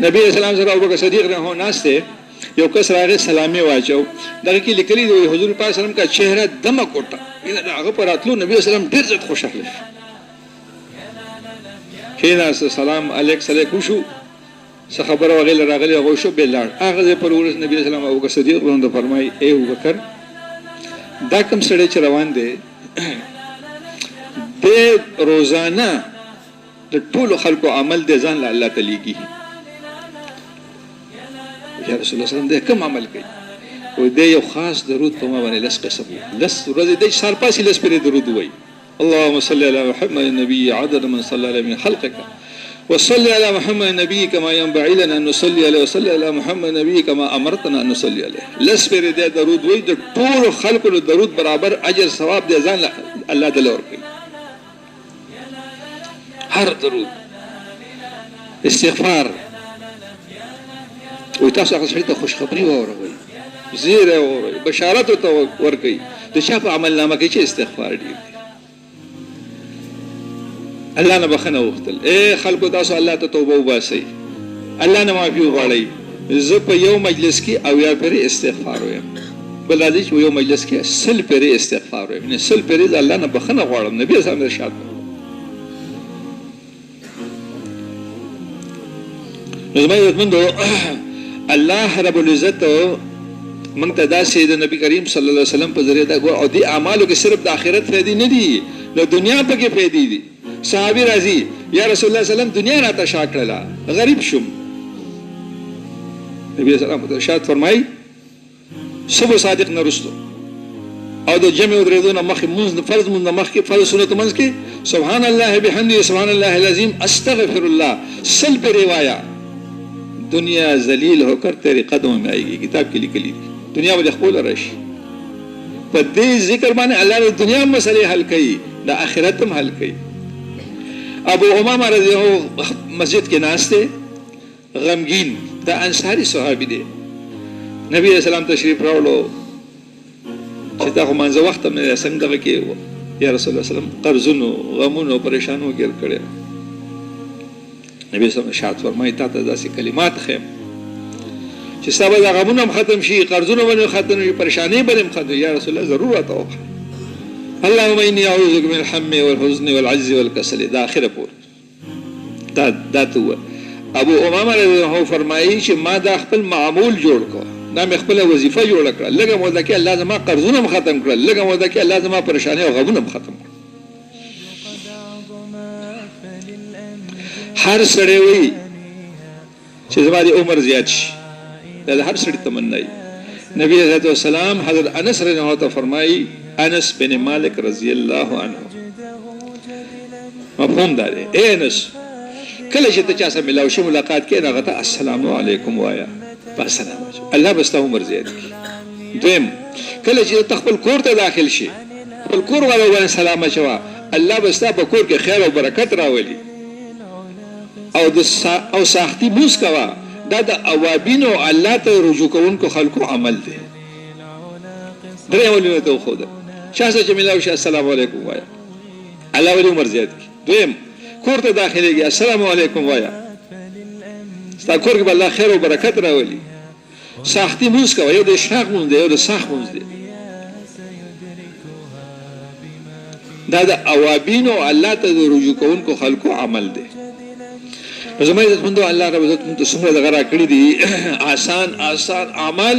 نبی صلی الله علیه وسلم ابوبکر صدیق رحمه الله ناسته یو کس راغی سلامي واچو دغه کې لیکلي دی حضور پاک سلام کا چهره دمه کوټه هغه پر اتلو نبی اسلام ډیر زړه خوشاله کینا سلام علیک سلیکو شو څه خبره وغیله راغلی هغه شو بلار هغه پر ورس نبی اسلام ابوبکر صدیق باندې فرمای اے ابوبکر دا کوم سړی چې روان دی د روزانه د ټولو خلکو عمل د ځان له الله تعالی کی یا رسول الله صلی الله علیه وسلم دې کوم عمل کوي او دې یو خاص درود په ما باندې لس قسم لس ورځې دې سال پاسې لس پر درود وای اللهم صل على محمد النبي عدد من صلى عليه من خلقك وصل على محمد النبي كما ينبغي لنا ان نصلي عليه وصل على محمد النبي كما امرتنا ان نصلي عليه لس پر دې درود وای د ټول خلکو له درود برابر اجر ثواب دې ځان الله تعالی ورکړي هر درود استغفار او تاسو هغه سړي ته خوشخبری واوروئ زیره واوروئ بشارت ورته ورکوئ د چا په عمل نامه کې چې استغفار ډېر دی الله نه بخښنه وغوښتل ای خلکو تاسو الله ته توبه وباسئ الله نه معافي وغواړئ زه په یو مجلس کې اویا پرې استغفار وایم بل راځي چې یو مجلس کې 100 پرې استغفار وایم یعنې 100 پرې الله نه بخښنه غواړم نبي صاحب ارشاد زما عزتمندو الله رب العزت موږ ته دا سید نبی کریم صلی الله علیه وسلم په ذریعہ دا ګور او دې اعمالو کې صرف د آخرت فائدې نه دي، د دنیا پکې فائدې دي. صحابي راځي یا رسول الله صلی الله علیه وسلم دنیا راته شا کړله، غریب شم. نبی صلی الله علیه وسلم ارشاد فرمایي صبح صادق نه رستو او د جمع درېدو نه مخکې مونځ فرض مونځ نه مخکې فرض سنت مونځ کې سبحان الله بحمده سبحان الله العظیم استغفر الله سل پہ روایا دنیا ذلیل ہو کر تیرے قدموں میں آئے گی. کتاب کې لیکلي دي دنیا به خپل راشي په دې ذکر باندې الله د دنیا مسلې حل کوي، د آخرت هم حل کوي. ابو امامه رضی الله مسجد کې ناشته غمگین د انصاری صحابي دی. نبی رسول الله تشریف راوړو چې دا خو منځ وخت هم نه څنګه دغه کې یا رسول الله صلی الله علیه وسلم قرضونو غمونو پریشانو ګیر کړي. نبی صلی الله علیه وسلم شاد فرمایي تا ته داسې کلمات خیم چې سبا دا غمونه هم ختم شي، قرضونه باندې ختم شي، پریشانی باندې ختم. یا رسول الله ضرورت او اللهم اني اعوذ بك من الهم والحزن والعجز والكسل. دا اخره پور دا تو ابو امامه رضی الله عنه فرمایي چې ما دا خپل معمول جوړ کو، دا مې خپل وظیفه جوړ کړه. لږه موده کې الله زما قرضونه هم ختم کړل، لږه موده کې الله زما پریشانی او غمونه هم ختم کړل. هر سړی وي چې زما د عمر زیات شي، دا هر سړی تمنا وي. نبی صلی الله علیه وسلم حضرت انس رضی الله عنه فرمایي انس بن مالک رضی الله عنه مفهوم دا دی اے انس کله چې ته چا سره ملاو شي ملاقات کې هغه ته السلام علیکم وایا بس الله بس ته عمر زیات کی. دویم کله چې تخپل کور ته داخل شي خپل کور والو باندې سلام اچوا الله بس ته په کور کې خیر او برکت راولي. او ساختي بوس کوا دا د اوابینو الله ته رجوع کوونکو خلکو عمل دی. درې ولونه ته خو ده شاسه چې ملاو شي السلام علیکم وایا الله ولي عمر زیات کی. دویم کور ته داخليږي السلام علیکم وایا ستا کور کې الله خیر او برکت راولي. ساختي موس کوا یو د شاخ مونږ دی یو د ساخ مونږ دی. دا د اوابینو الله ته رجوع کوونکو خلکو عمل دی. زما عزت مندو الله رب عزت مونږ ته څومره دغه راکړي دي آسان اعمال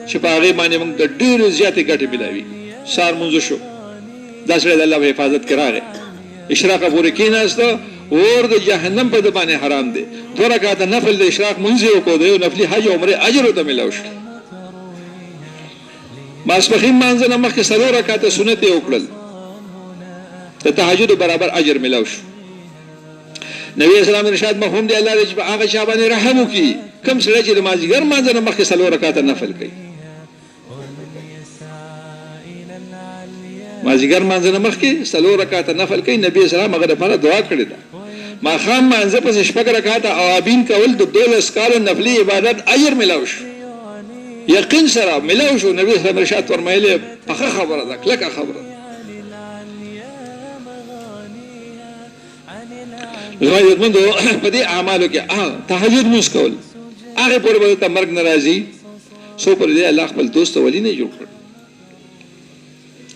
چې په هغې باندې موږ ته ډېرې زیاتې ګټې ملاوي. سهار مونځ شو دا سړی د الله په حفاظت کې راغی، اشراقه پورې کېناسته اور د جهنم په د باندې حرام دی. 2 رکعاته نفل د اشراق مونځ یې وکړو، د یو نفلي حج او عمرې اجر ورته میلاو شو. ماسپښین مانځه نه مخکې 4 رکعاته سنت یې وکړل، د تهجد برابر اجر میلاو شو. نبی اسلام ارشاد مفهوم دی الله دې په هغه چا باندې رحم وکړي کوم سړی چې د مازدیګر مانځه نه مخکې 4 رکعاته نفل کوي. مازدیګر مانځه نه مخکې 4 رکعاته نفل کوي. نبی اسلام هغه لپاره دعا کړې ده. ماښام مانځه پسې 6 رکعاته اوابین کول د 12 کالو نفلي عبادت اجر میلاو شو، یقین سره میلاو شو. نبی اسلام ارشاد فرمایلی پخه خبره ده، کلکه خبره ده. زما عزتمندو په دې اعمالو کې تهجد مونځ کول هغې پورې به ته مرګ نه راځي څو پورې دی الله خپل دوست ولی نه جوړ کړ.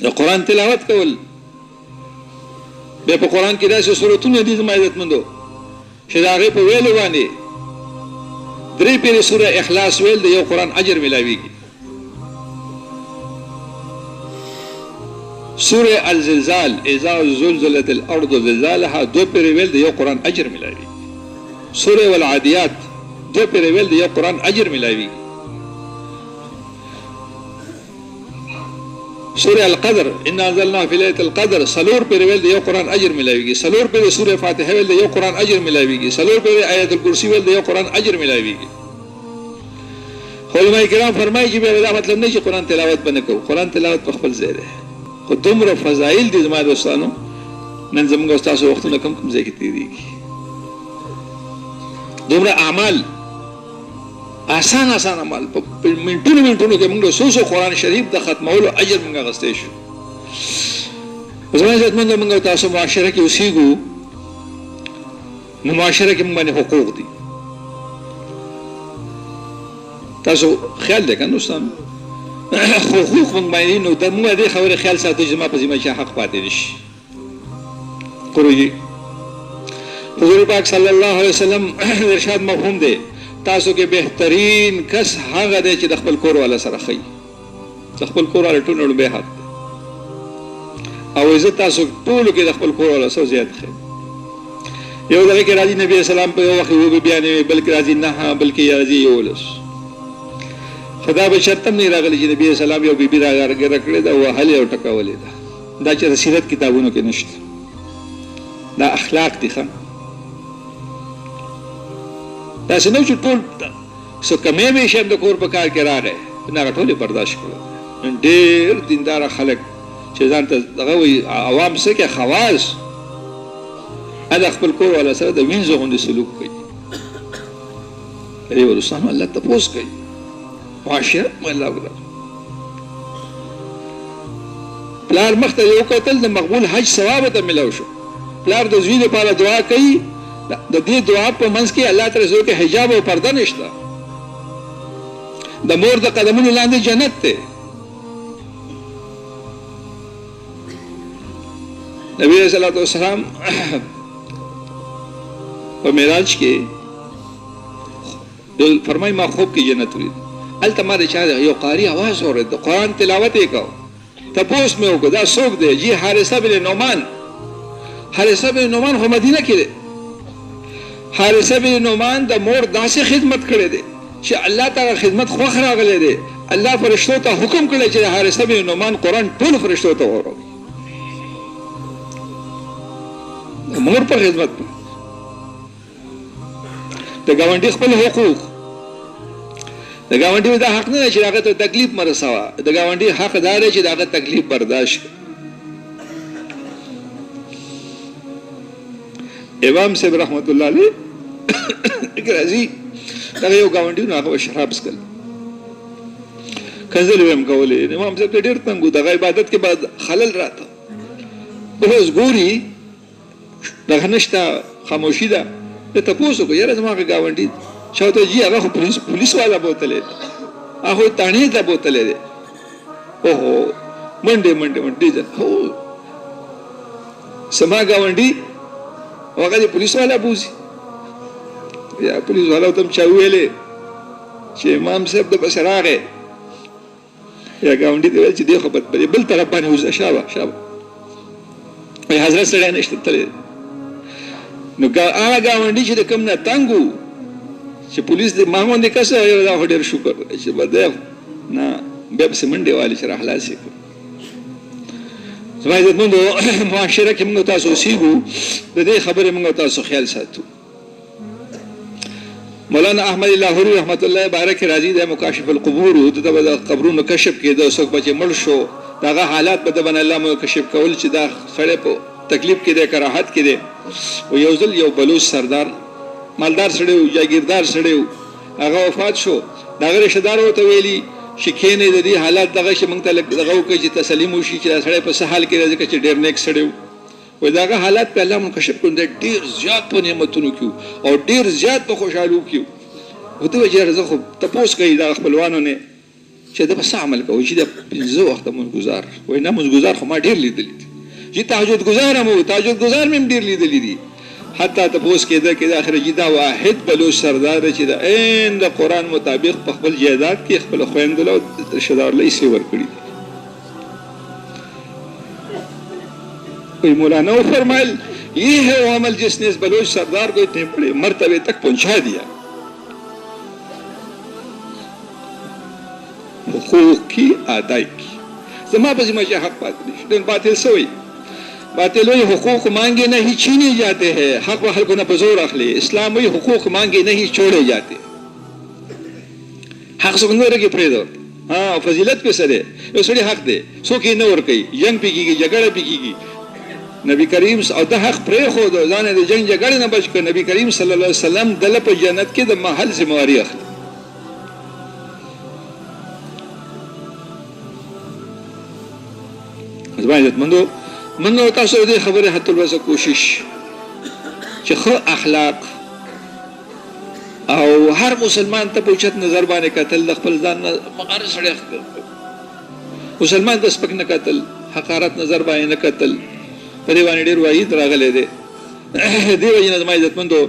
د قرآن تلاوت کول بیا په قرآن کې داسې سورتونه دي زما عزتمندو چې د هغې په ویلو باندې 3 پیرې سوره اخلاص ویل د یو قرآن اجر ملاویږي. سوره الزلزال اذا زلزلت الارض زلزالها 2 پیرې ویل د یو قرآن اجر ملاویږي. سوره والعادیات 2 پیرې ویل د یو قرآن اجر ملاویږي. سوره القدر ان انزلناه في ليله القدر 4 پیرې ویل د یو قرآن اجر ملاویږي. 4 پیرې سوره فاتحه ویل د یو قرآن اجر ملاویږي. 4 پیرې آیت الکرسی ویل د یو قرآن اجر ملاویږي. علماء کرام فرمایي چې به دا مطلب نه چې قرآن تلاوت بنه کوو، قرآن تلاوت په خپل ځای دی خو دومره فضایل دي زما دوستانو نن زموږ او ستاسو وختونه کم ځای کې تېرېږي. دومره اعمال آسان عمل په منټونو کې موږ څو قرآن شریف د ختمولو اجر موږ اخیستی شو. زما عزتمندو موږ تاسو معاشره کې اوسېږو نو معاشره کې موږ باندې حقوق دي. تاسو خیال دی که دوستانو حقوق موږ باندې نو د موږ دې خبرې خیال ساتو چې زما په ذمه چا حق پاتې نه شي. قروجي حضور پاک صلی الله علیه وسلم ارشاد مفهوم دی تاسو کې بهترین کس هغه دی چې د خپل کور والا سره خي د خپل کور والا ټول به حق دی او عزت تاسو ټول کې د خپل کور والا سره زیات خي یو دغه کې راځي نبی اسلام په یو وخت وو بیان بلکې راځي نه بلکې راځي یولس خدا به شرط نه راغلی چې نبی اسلام یو بیبي راګر کړی دا وهل او ټکولې دا چې سیرت کتابونو کې نشته دا اخلاق دي خان دا څنګه چې ټول څو کمې به شم د کور په کار کې راغی نه ټول برداشت کړو ډېر دیندار خلک چې ځان ته دغه وي عوام څه کې خواص ادا خپل کور والا سره د وینځو غوندې سلوک کوي ای ورسام الله تاسو کوي معاشره الله وکړه پلار مخته یو قتل د مقبول حج ثواب ته ملو شو پلار د زوی لپاره دعا کوي د دې دعا په منځ کې الله تعالی زو کې حجاب او پرده نشته د مور د قدمونو لاندې جنت ته نبی صلی الله علیه وسلم په معراج کې فرمای ما خوب کې جنت ولید الته ما چا یو قاری आवाज اورید د قران تلاوت وکاو تپوس مې وکړه دا څوک دی جی حارثه بن نعمان حارثه بن نعمان خو مدینه کې دی حارثه بن نعمان د مور داسې خدمت کړې دی چې الله تعالی خدمت خوښ راغلی دی الله فرشتو ته حکم کړی چې حارثه بن نعمان قران ټول فرشتو ته وروي مور په خدمت د ګاونډي خپل حقوق د ګاونډي دا حق نه چې هغه ته تکلیف مرسوا د ګاونډي حق دار چې هغه تکلیف برداشت امام صاحب رحمت الله علیه راځي دا یو ګاونډي نو هغه شراب سکل کزل ویم کولې امام صاحب ډېر تنګو د عبادت کې بعد خلل راته اوس ګوري دغه نشته خاموشي ده ته تاسو کو یاره زما گاونډي شاوته جی هغه پولیس والا بوتلې هغه تانه ته بوتلې ده اوهو منډه ده هو سما گاونډي هغه دی پولیس والا بوزي یا پولیس والا تم چا ویلې چې امام صاحب د بشراغه یا گاونډي دی چې دی خو بل طرف باندې وځه شابه حضرت سره نشته تللی نو هغه گاونډي چې د کم نه تنګو چې پولیس دې ماغون دې کسه یو دا ډېر شکر چې بده نه بیا په منډه والی چې راخلاصي زما عزت مند معاشره کې موږ تاسو سیګو د دې خبره موږ تاسو خیال ساتو مولانا احمد لاهوري رحمت الله بارک راضي د مکاشف القبور د قبرونو کشف کې د څوک بچ مړ شو داغه حالات په د بن الله مو کشف کول چې دا سړی په تکلیف کې ده کراحت کې ده او یو ځل یو بلوچ سردار مالدار سړی او جاگیردار سړی هغه وفات شو داغه رشتہدار وته ویلي شکینه د دې حالات دغه چې موږ ته دغه کوي چې تسلیم وشي چې سړی په سحال کې راځي چې ډېر نیک سړی و داغه حالات په الله مو کشف کړل ډېر زیات په نعمتونو کې او ډېر زیات په خوشحالو کې وته وجه زه خو تاسو کوي دا خپلوانو نه چې دا په عمل کوي چې د 15 وخت مونږ گزار وای نه مونږ گزار خو ما ډېر لیدل دي چې تهجد گزار مو تهجد گزار مې ډېر لیدل دي حتی تاسو کې دا کې د اخر جدا واحد بلوچ سردار چې د عین د قران مطابق په خپل جیدات کې خپل خويندل او رشتہدار لې سی ور کړی کوئی مولانا فرمایل یہ ہے وہ عمل جس نے اس بلوچ سردار کو اتنے بڑے مرتبے تک پہنچا دیا حقوق کی ادائیگی زما په ذمہ حق پاتې نشي باطل سوی باطل وی حقوق مانگے نہیں چھینے جاتے ہیں حق و حق نہ بزور اخلے اسلام وی حقوق مانگے نہیں چھوڑے جاتے حق څنګه ورګي پریدو فضیلت په سره یو سړي حق دی څوک یې نه ور کوي جنگ پیږي جګړه پیږي نبی کریم او د حق پرې خو د ځان د جنگ جګړې نه بچ کړ نبی کریم صلی الله علیه وسلم دله په جنت کې د محل ذمہواری اخلي زما عزت مندو منو تاسو دې خبره حتی الوسه کوشش چې خو اخلاق او هر مسلمان ته په چت نظر باندې قتل د خپل ځان مقارن سره مسلمان د سپک نه قتل حقارت نظر باندې نه قتل په دې باندې ډیر وایي راغله دې دی وجه نه زما عزت مندو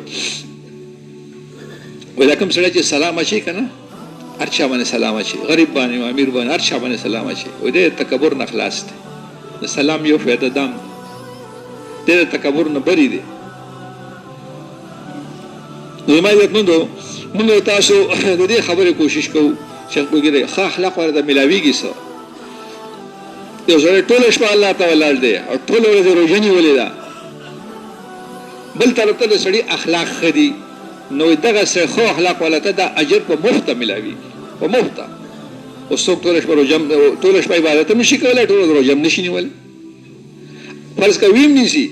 وای دا کوم سړی چې سلام اچي که نه هر چا باندې سلام اچي غریب باندې امیر باندې هر چا باندې سلام اچي وای دی تکبر نه خلاص دی د سلام یو فایده دام دی د تکبر نه بری دی. نو زما عزتمندو موږ تاسو د دې خبرې کوشش کوو چې وګورئ ښه اخلاق ورته میلاویږي څه. یو سړی ټوله شپه الله ته ولاړ دی او ټوله ورځ روژه نیولې ده، بل طرف ته د سړي اخلاق ښه دي، نو دغه سړی ښه اخلاق والا ته دا اجر په مفته میلاویږي، په مفته. اوس څوک ټوله شپه عبادت هم نشي کولی، ټوله روژه هم نشي نیولی، فرض کوي هم نیسي،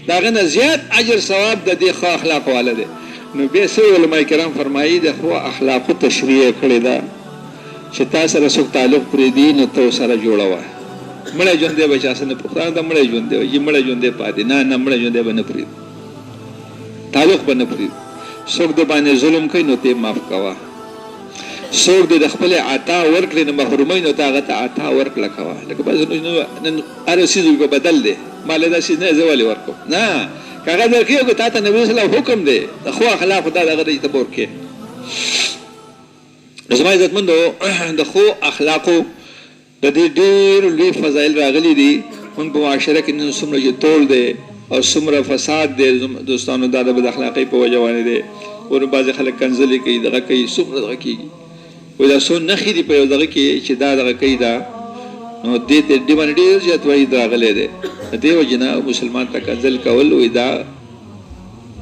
د هغه نه زیات اجر ثواب د دې ښه اخلاق والا دی. نو بیا څه علما کرام فرمایي د ښو اخلاقو تشریح کړې ده چې تا سره څوک تعلق پرېږدي نو ته ورسره جوړوه. مړی ژوندی به چا څه نه پوښتنه ده، مړی ژوندی وایي مړی ژوندی پاتې نه مړی ژوندی به نه پرېږدي، تعلق به نه پرېږدي. څوک د باندې ظلم کوي نو ته یې معاف کوه، څوک د خپلې عطا ورکړې نه محروموي نو ته هغه ته عطا ورکړه کوه. لکه بعضې نن هر څیز بدل دی، ما له دا څیز نه زه ولې ورکوم، نه که هغه درکوي او که تا ته نبي صلی الله حکم دی د ښو اخلاقو دا دغه دی ته به ورکوې. نو زما عزتمندو د ښو اخلاقو د دې ډېر لوی فضایل راغلي دي. موږ په معاشره کې نن څومره چې توړ دی او څومره فساد دی دوستانو، دا د بد اخلاقۍ په وجه باندې دی. ور بعضې خلک کنځلې کوي، دغه کوي، څومره دغه کېږي. وایي دا څو نښې دي په یو دغه کې چې دا دغه کوي، دا نو دې ته دې باندې ډېر زیات وعید راغلی دی. د دې وجې نه مسلمان ته کنځل کول وایي دا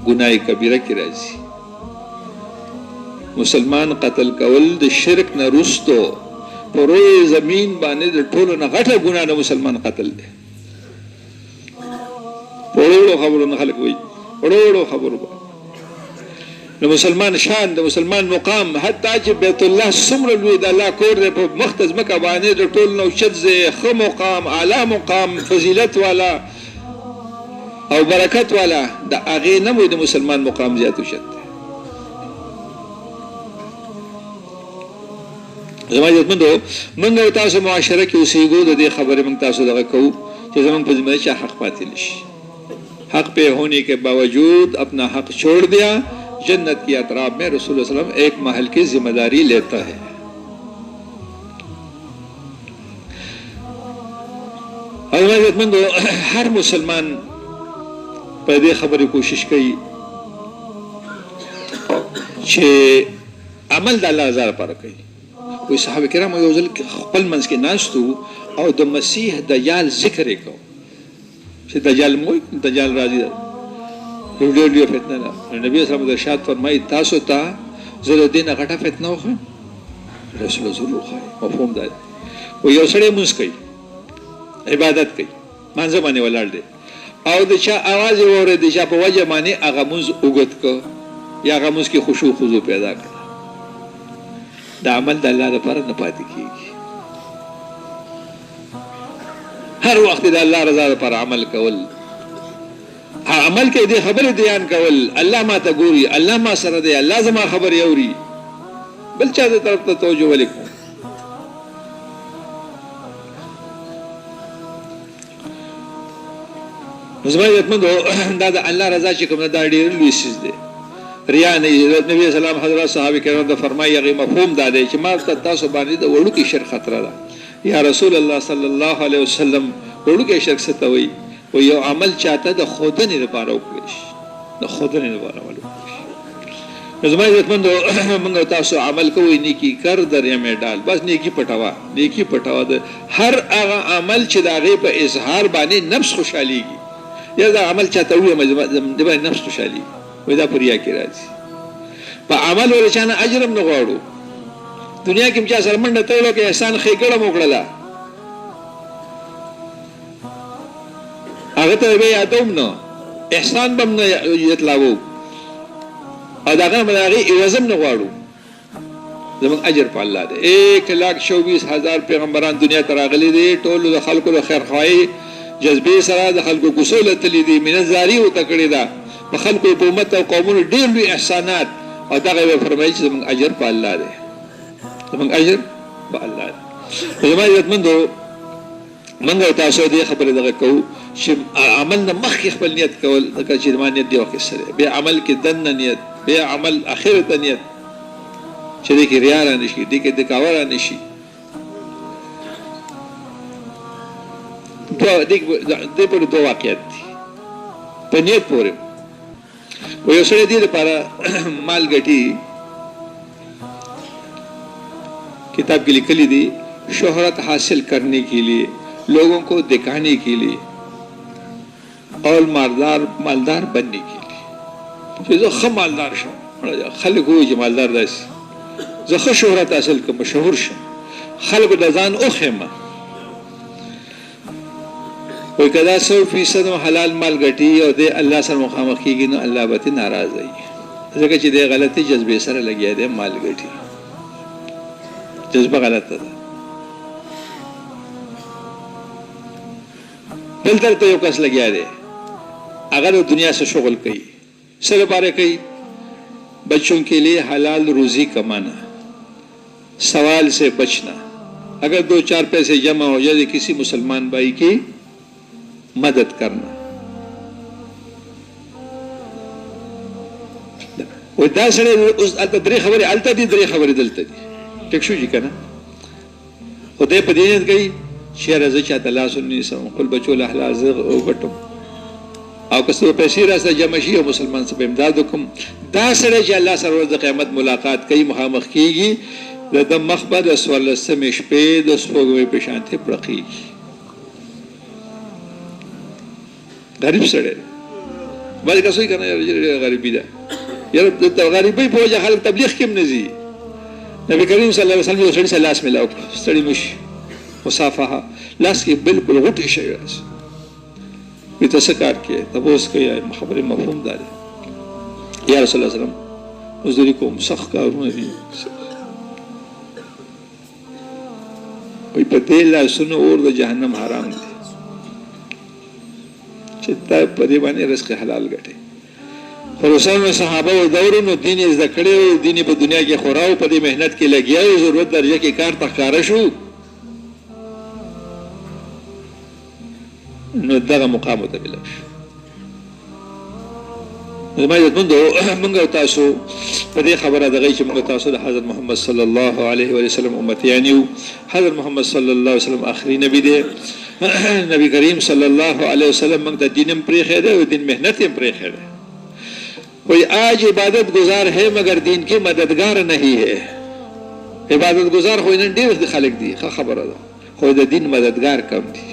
ګناه کبیره کې راځي. مسلمان قتل کول د شرک نه وروستو په روی زمین باندې د ټولو نه غټه ګناه د مسلمان قتل دی. په وړو خبرو نه خلک وایي، وړو خبرو باندې د مسلمان شان، د مسلمان مقام، حتی چې بیت الله څومره لوی د الله کور دی، په مخ د ځمکه باندې د ټولو نه اوچت ځای، ښه مقام، اعلی مقام، فضیلت والا او برکت والا، د هغې نه مو د مسلمان مقام زیات اوچت دی. زما عزتمندو موږ او تاسو معاشره کې اوسېږو، د دې خبرې موږ تاسو دغه کوو چې زموږ په ذمه چا حق پاتې نشي. حق پہ ہونے کے باوجود اپنا حق چھوڑ دیا، جنت کی اطراف میں رسول اللہ صلی اللہ علیہ وسلم ایک محل کی ذمہ داری لیتا ہے. عزتمندو ہر مسلمان په دې خبرې کوشش کوي چې عمل د الله رضا لپاره کوي. وایي صحابه کرامو یو ځل خپل منځ کې ناستو او د مسیح دجال ذکر یې کوو چې دجال موي دجال راځي، یو ډېر لویه فتنه ده. نبي صلی الله علیه وسلم ارشاد فرمایي تاسو ته زه د دې نه غټه فتنه وښیم؟ رسول الله ضرور ښایي. مفهوم دا دی. وایي یو سړی لمونځ کوي، عبادت کوي، مانځه باندې ولاړ دی او د چا اواز یې واورېد، د چا په وجه باندې هغه لمونځ اوږد کړ یا هغه لمونځ کې خشوع خضوع پیدا کړه، دا عمل د الله لپاره نه پاتې کېږي. هر وخت د الله رضا لپاره عمل کول، عمل کې دې خبرې بیان کول، الله ما ته ګوري، الله ما سره دی، الله زما خبرې اوري، بل چا دې طرف ته توجه ولې کوو. زما عزتمندو دا د الله رضا چې کوم دا ډېر لوی څیز دی، ریا نه. نبي سلام حضرت صحابه کرام ته فرمایي هغې مفهوم دا دی چې ما ته تاسو باندې د وړوکي شرک خطره ده. یا رسول الله صلی الله علیه وسلم وړوکی شرک څه ته وایي؟ و یو عمل چاته د ښودنې لپاره وکړی شي، د ښودنې لپاره عمل وکړی شي. زما عزتمندو موږ تاسو عمل کوئ، نیکي کر دریم ډال، بس نیکي پټوه، نیکي پټوه. د هر هغه عمل چې د هغې په اظهار باندې نفس خوشحالېږي، یا دا عمل چاته ووایم د باندې نفس خوشحالېږي، وایي دا په ریا کې راځي. په عمل ولې چا نه اجر هم نه غواړو. دنیا کې چا سره منډه تړلو کې احسان ښېګړه مو وکړله، هغه ته به یادوم نه، احسان به هم نه یتلاوو او د هغه نه به د هغې عوض هم نه غواړو. زموږ اجر په الله دی. 1,24,000 پیغمبران دنیا ته راغلي دي، ټولو د خلکو د خیرخواهۍ جذبې سره د خلکو کوڅو لتلي دي، مینځداري ورته کړې ده، په خلکو په امت او قومونو ډېر لوی احسانات، او دغه یې به فرمایي چې زموږ اجر په الله دی، زموږ اجر په الله دی. زما عزتمندو موږ او تاسو دې خبرې دغه کوو چې عمل نه مخکې خپل نیت کول، ځکه چې زما نیت دې وخت سره بیا عمل کې دننه نیت، بیا عمل اخر ته نیت، چې دې کې ریا را نشي، دې کې دکاوه را نشي. دې پورې دوه واقعیت دي په نیت پورې. و یو سړی دې لپاره مال ګټي، किताब के लिखली दी शोहरत हासिल करने के लिए, लोगों को दिखाने के लिए और मालदार बनने के लिए. जो ख मालदार शो खल्क हो जो मालदार दास जो ख शोहरत हासिल कर मशहूर शो खल्क दजान ओ खेमा कोई कदा 100% हलाल माल गटी और दे अल्लाह सर मुखामख की न अल्लाह बती नाराज आई जगह ची दे गलती जज्बे सर लगी दे माल गटी जज्बा गलत था. बिल्तर तो यो कस लग दे अगर वो दुनिया से शुगल कही सर बारे कही बच्चों के लिए हलाल रोजी कमाना, सवाल से बचना, अगर 2-4 पैसे जमा हो जाए किसी मुसलमान भाई की मदद करना. वो दासरे उस दरे खबर अलता दी दरे खबर दलता दी टेक्शु जी का ना खुदे पदीनत गई शेर अज़ चाहता ला सुन्नी सम कुल बचो लहला ज़ग ओ बटो आओ कसो पैसे रास्ता जमशी और मुसलमान सब इमदाद हुकुम दासरे जे अल्लाह सर रोज़ क़यामत मुलाकात कई मुहामख कीगी लदम मखबर अस्वल समेश पे दसोग में पेशांते प्रकीगी गरीब सड़े बाज कसो ही करना यार गरीबी दा यार गरीबी पहुंचा खाली तबलीग किम नजी नबी करीम सल्लल्लाहु अलैहि वसल्लम सड़ी से लाश मिलाओ सड़ी मुश मुसाफहा लाश की बिल्कुल गुटी शेरास बितसकार के तब उसके या खबर मफहूम दार या रसूलुल्लाह सल्लल्लाहु अलैहि वसल्लम उज़री को सख्त का उन्होंने कोई पतेला सुनो और जहन्नम हराम दे चित्ता परिवाने रिस्क हलाल गटे फरोसन में सहाबा और दौर में दीन इस दखड़े और दीन पर दुनिया के खुराव पर मेहनत के लगे आए जरूरत दर्जे के कार तकारशु नदगा मुकाम होता बिलश जमायत बंदो मंगा तासो पदे खबर दगाई च मंगा तासो हज़रत मोहम्मद सल्लल्लाहु अलैहि वसल्लम उम्मती यानी हज़रत मोहम्मद सल्लल्लाहु अलैहि वसल्लम आखिरी नबी दे नबी करीम सल्लल्लाहु अलैहि वसल्लम मंगा दीन प्रे खैर है दिन मेहनत प्रे खैर है. कोई आज इबादत गुजार है मगर दीन की मददगार नहीं है. इबादत गुजार हो इन डेर खालिक दी खबर हो दीन मददगार कम थी.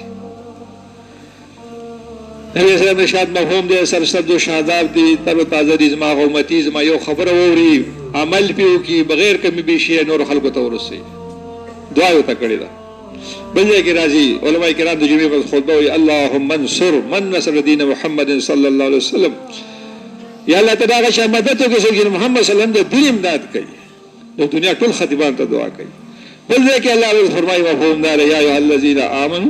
नबी सल्लल्लाहु अलैहि वसल्लम मफहूम दे सरसब्द व शादाब दी तर ताज़ा रिज़मा उम्मती ज़मा यो खबर ओरी अमल पियो की बगैर कमी बेशी नूर खल्क़ तौरस से दुआ होता करेगा बल्ले के राजी उलमा किराम जुमे पर खुतबा हुई अल्लाहुम्मा मंसुर मन नसर दीन मुहम्मद सल्लल्लाहु अलैहि वसल्लम या अल्लाह तआला का शाह मदद हो कि मोहम्मद सल्लल्लाहु अलैहि वसल्लम दे दिन इमदाद कई तो दुनिया कुल खतिबान तो दुआ कई बल्ले के अल्लाह ने फरमाई मफहूम दार या अय्युहल्लज़ीना आमनू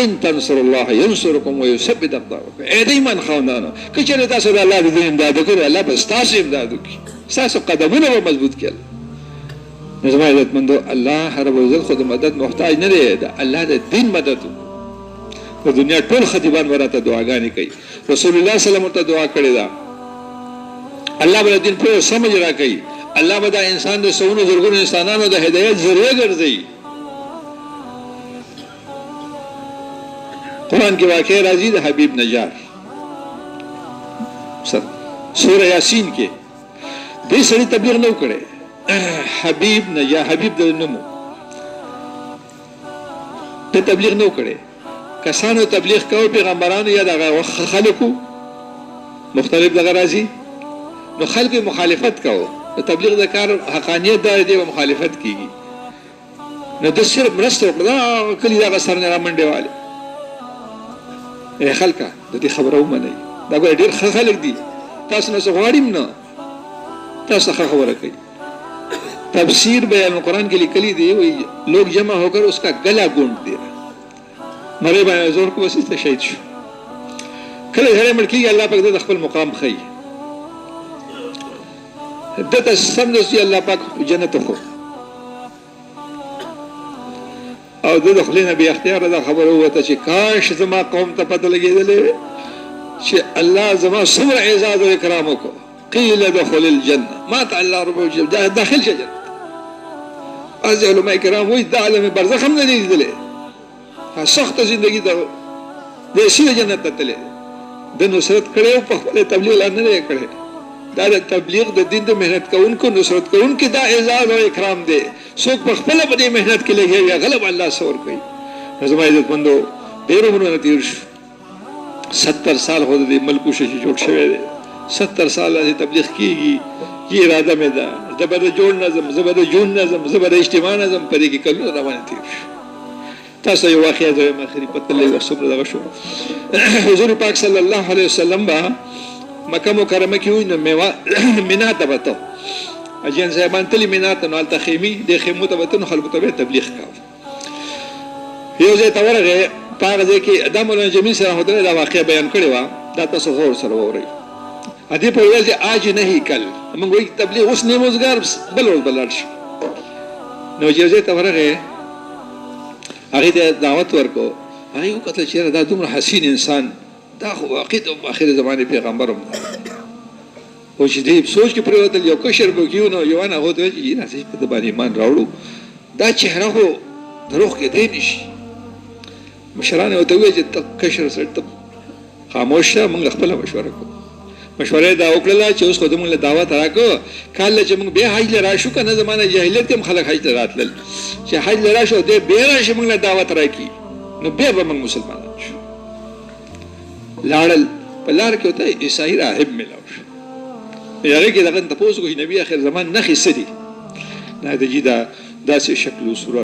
इन तंसुरुल्लाह यंसुरकुम व युसब्बित अक़दामकुम ए ईमान खानदानो कि चले तासो अल्लाह दे दिन इमदाद करे अल्लाह बस तासे इमदाद की सासो कदमों वो मजबूत किया नज़मा इज़्ज़तमंदो अल्लाह रब्बुल इज़्ज़त खुद मदद मोहताज न रहे अल्लाह दे दिन मदद तो दुनिया टोल खतिबान वराता दुआ गानी कई रसूलुल्लाह सल्लल्लाहु अलैहि वसल्लम दुआ करेदा अल्लाह बड़ा दिन पे समझ रहा कई अल्लाह बदा इंसान दे सौनो जुर्गुन इंसानानो दा हिदायत जरिए गर्जई कुरान के वाक़े राजी द हबीब नजार सर सूरह यासीन के दे सड़ी तबलीग न करे हबीब नजार हबीब दे नमो ते तबलीग न करे कसानो तबलीग कहो पैगंबरान या दा खलकू मुख्तलिफ दगा राजी नो खल की मुखालिफत कहो तबलीग द कार हकानियत दा दे मुखालिफत कीगी न द सिर्फ रस्तो कली दा सर ने मंडे वाले ए खलका द खबर हो मने दा को ढेर खलक दी तास न सवाड़ीम न तास खबर कई तफसीर बयान कुरान के लिए कली दी हुई लोग जमा होकर उसका गला गूंथ दे रहा मरे बाय जोर को वसी से शहीद शो कल घरे मलकी अल्लाह पाक द खपल मुकाम खई दत समझ अल्लाह पाक जन्नत हो और दो दखले नबी अख्तियार दा खबर हुआ था कि काश जमा कौम ता पता लगे दले कि अल्लाह जमा सब्र इजाज और इकराम को कील दखुल जन्नह मा ता अल्लाह रब्बुल जन्नह दाखिल जन्नत از علماء کرام وایي دا عالم برزخ هم نه دی لیدلی، سخته زندگی د سیده جنت ته تللی، د نصرت کړی او په خپل تبلیغ لا نه دی کړی. دا د تبلیغ د دین د محنت کوونکو نصرت کوونکو دا اعزاز او اکرام دی. څوک په خپله په دې محنت کې لګېږي هغه به الله څه ورکوي. نو زما عزتمندو ډېر عمرونه تېر شو، 70 سال خو د دې ملک کوشش جوړ شوی دی، 70 سال چې تبلیغ کېږي. یہ اراده مې ده زه به د جوړ نظم، زه به د جون نظم، زه به د اجتماع نظم په دې کې کلونه راباندې تېر شو. تاسو یو واقعه دویم اخري پته لګي څومره دغه شو. حضور پاک صلی الله علیه وسلم به مکه مکرمه کې وي نو مینا ته به ته اجین صاحبان تلي مینا ته، نو هلته خیمې دې خیمو ته به ته نو خلکو ته به تبلیغ کوه. یو ځای ته ورغی، په هغه ځای کې دا مولانا جمیل صاحب رحمة الله دا واقعه بیان کړې وه، دا تاسو غور سره واورئ. ادې په ویل چې آج نہیں کل، موږ وایي تبلیغ اوس نیموزګار بل ورځ به لاړ شي. نو چې یو ځای ته ورغی هغې ته دعوت ورکړو، هغې وکتل چې دا دومره حسین انسان، دا خو واقع د آخر زمانې پیغمبر هم ده. خو چې دې سوچ کې پرېوتل یو کشر به کېو، نو یو هغه ته ویل چې راځئ په ده باندې ایمان راوړو، دا چهره خو دروغ کېدی نه شي. مشران یې ورته وویل چې ته کشر سړی ته خاموش شه، موږ خپله مشوره کوو. مشوره یې دا وکړله چې اوس خو ته موږ له دعوت راکړو، کال چې موږ بیا حج له راشو که نه زمانه جاهلیت کې هم خلک حج ته راتلل، چې حج له راشو دی بیا راشي موږ له دعوت راکړي، نو بیا به موږ مسلمانان شو. لاړل، په لار کې ورته عیسایي راهب میلاو شو. هغې کې دغه تپوس وکړو چې نبي آخر زمان نښې څه دي؟ نه د جي دا داسې شکل و صورت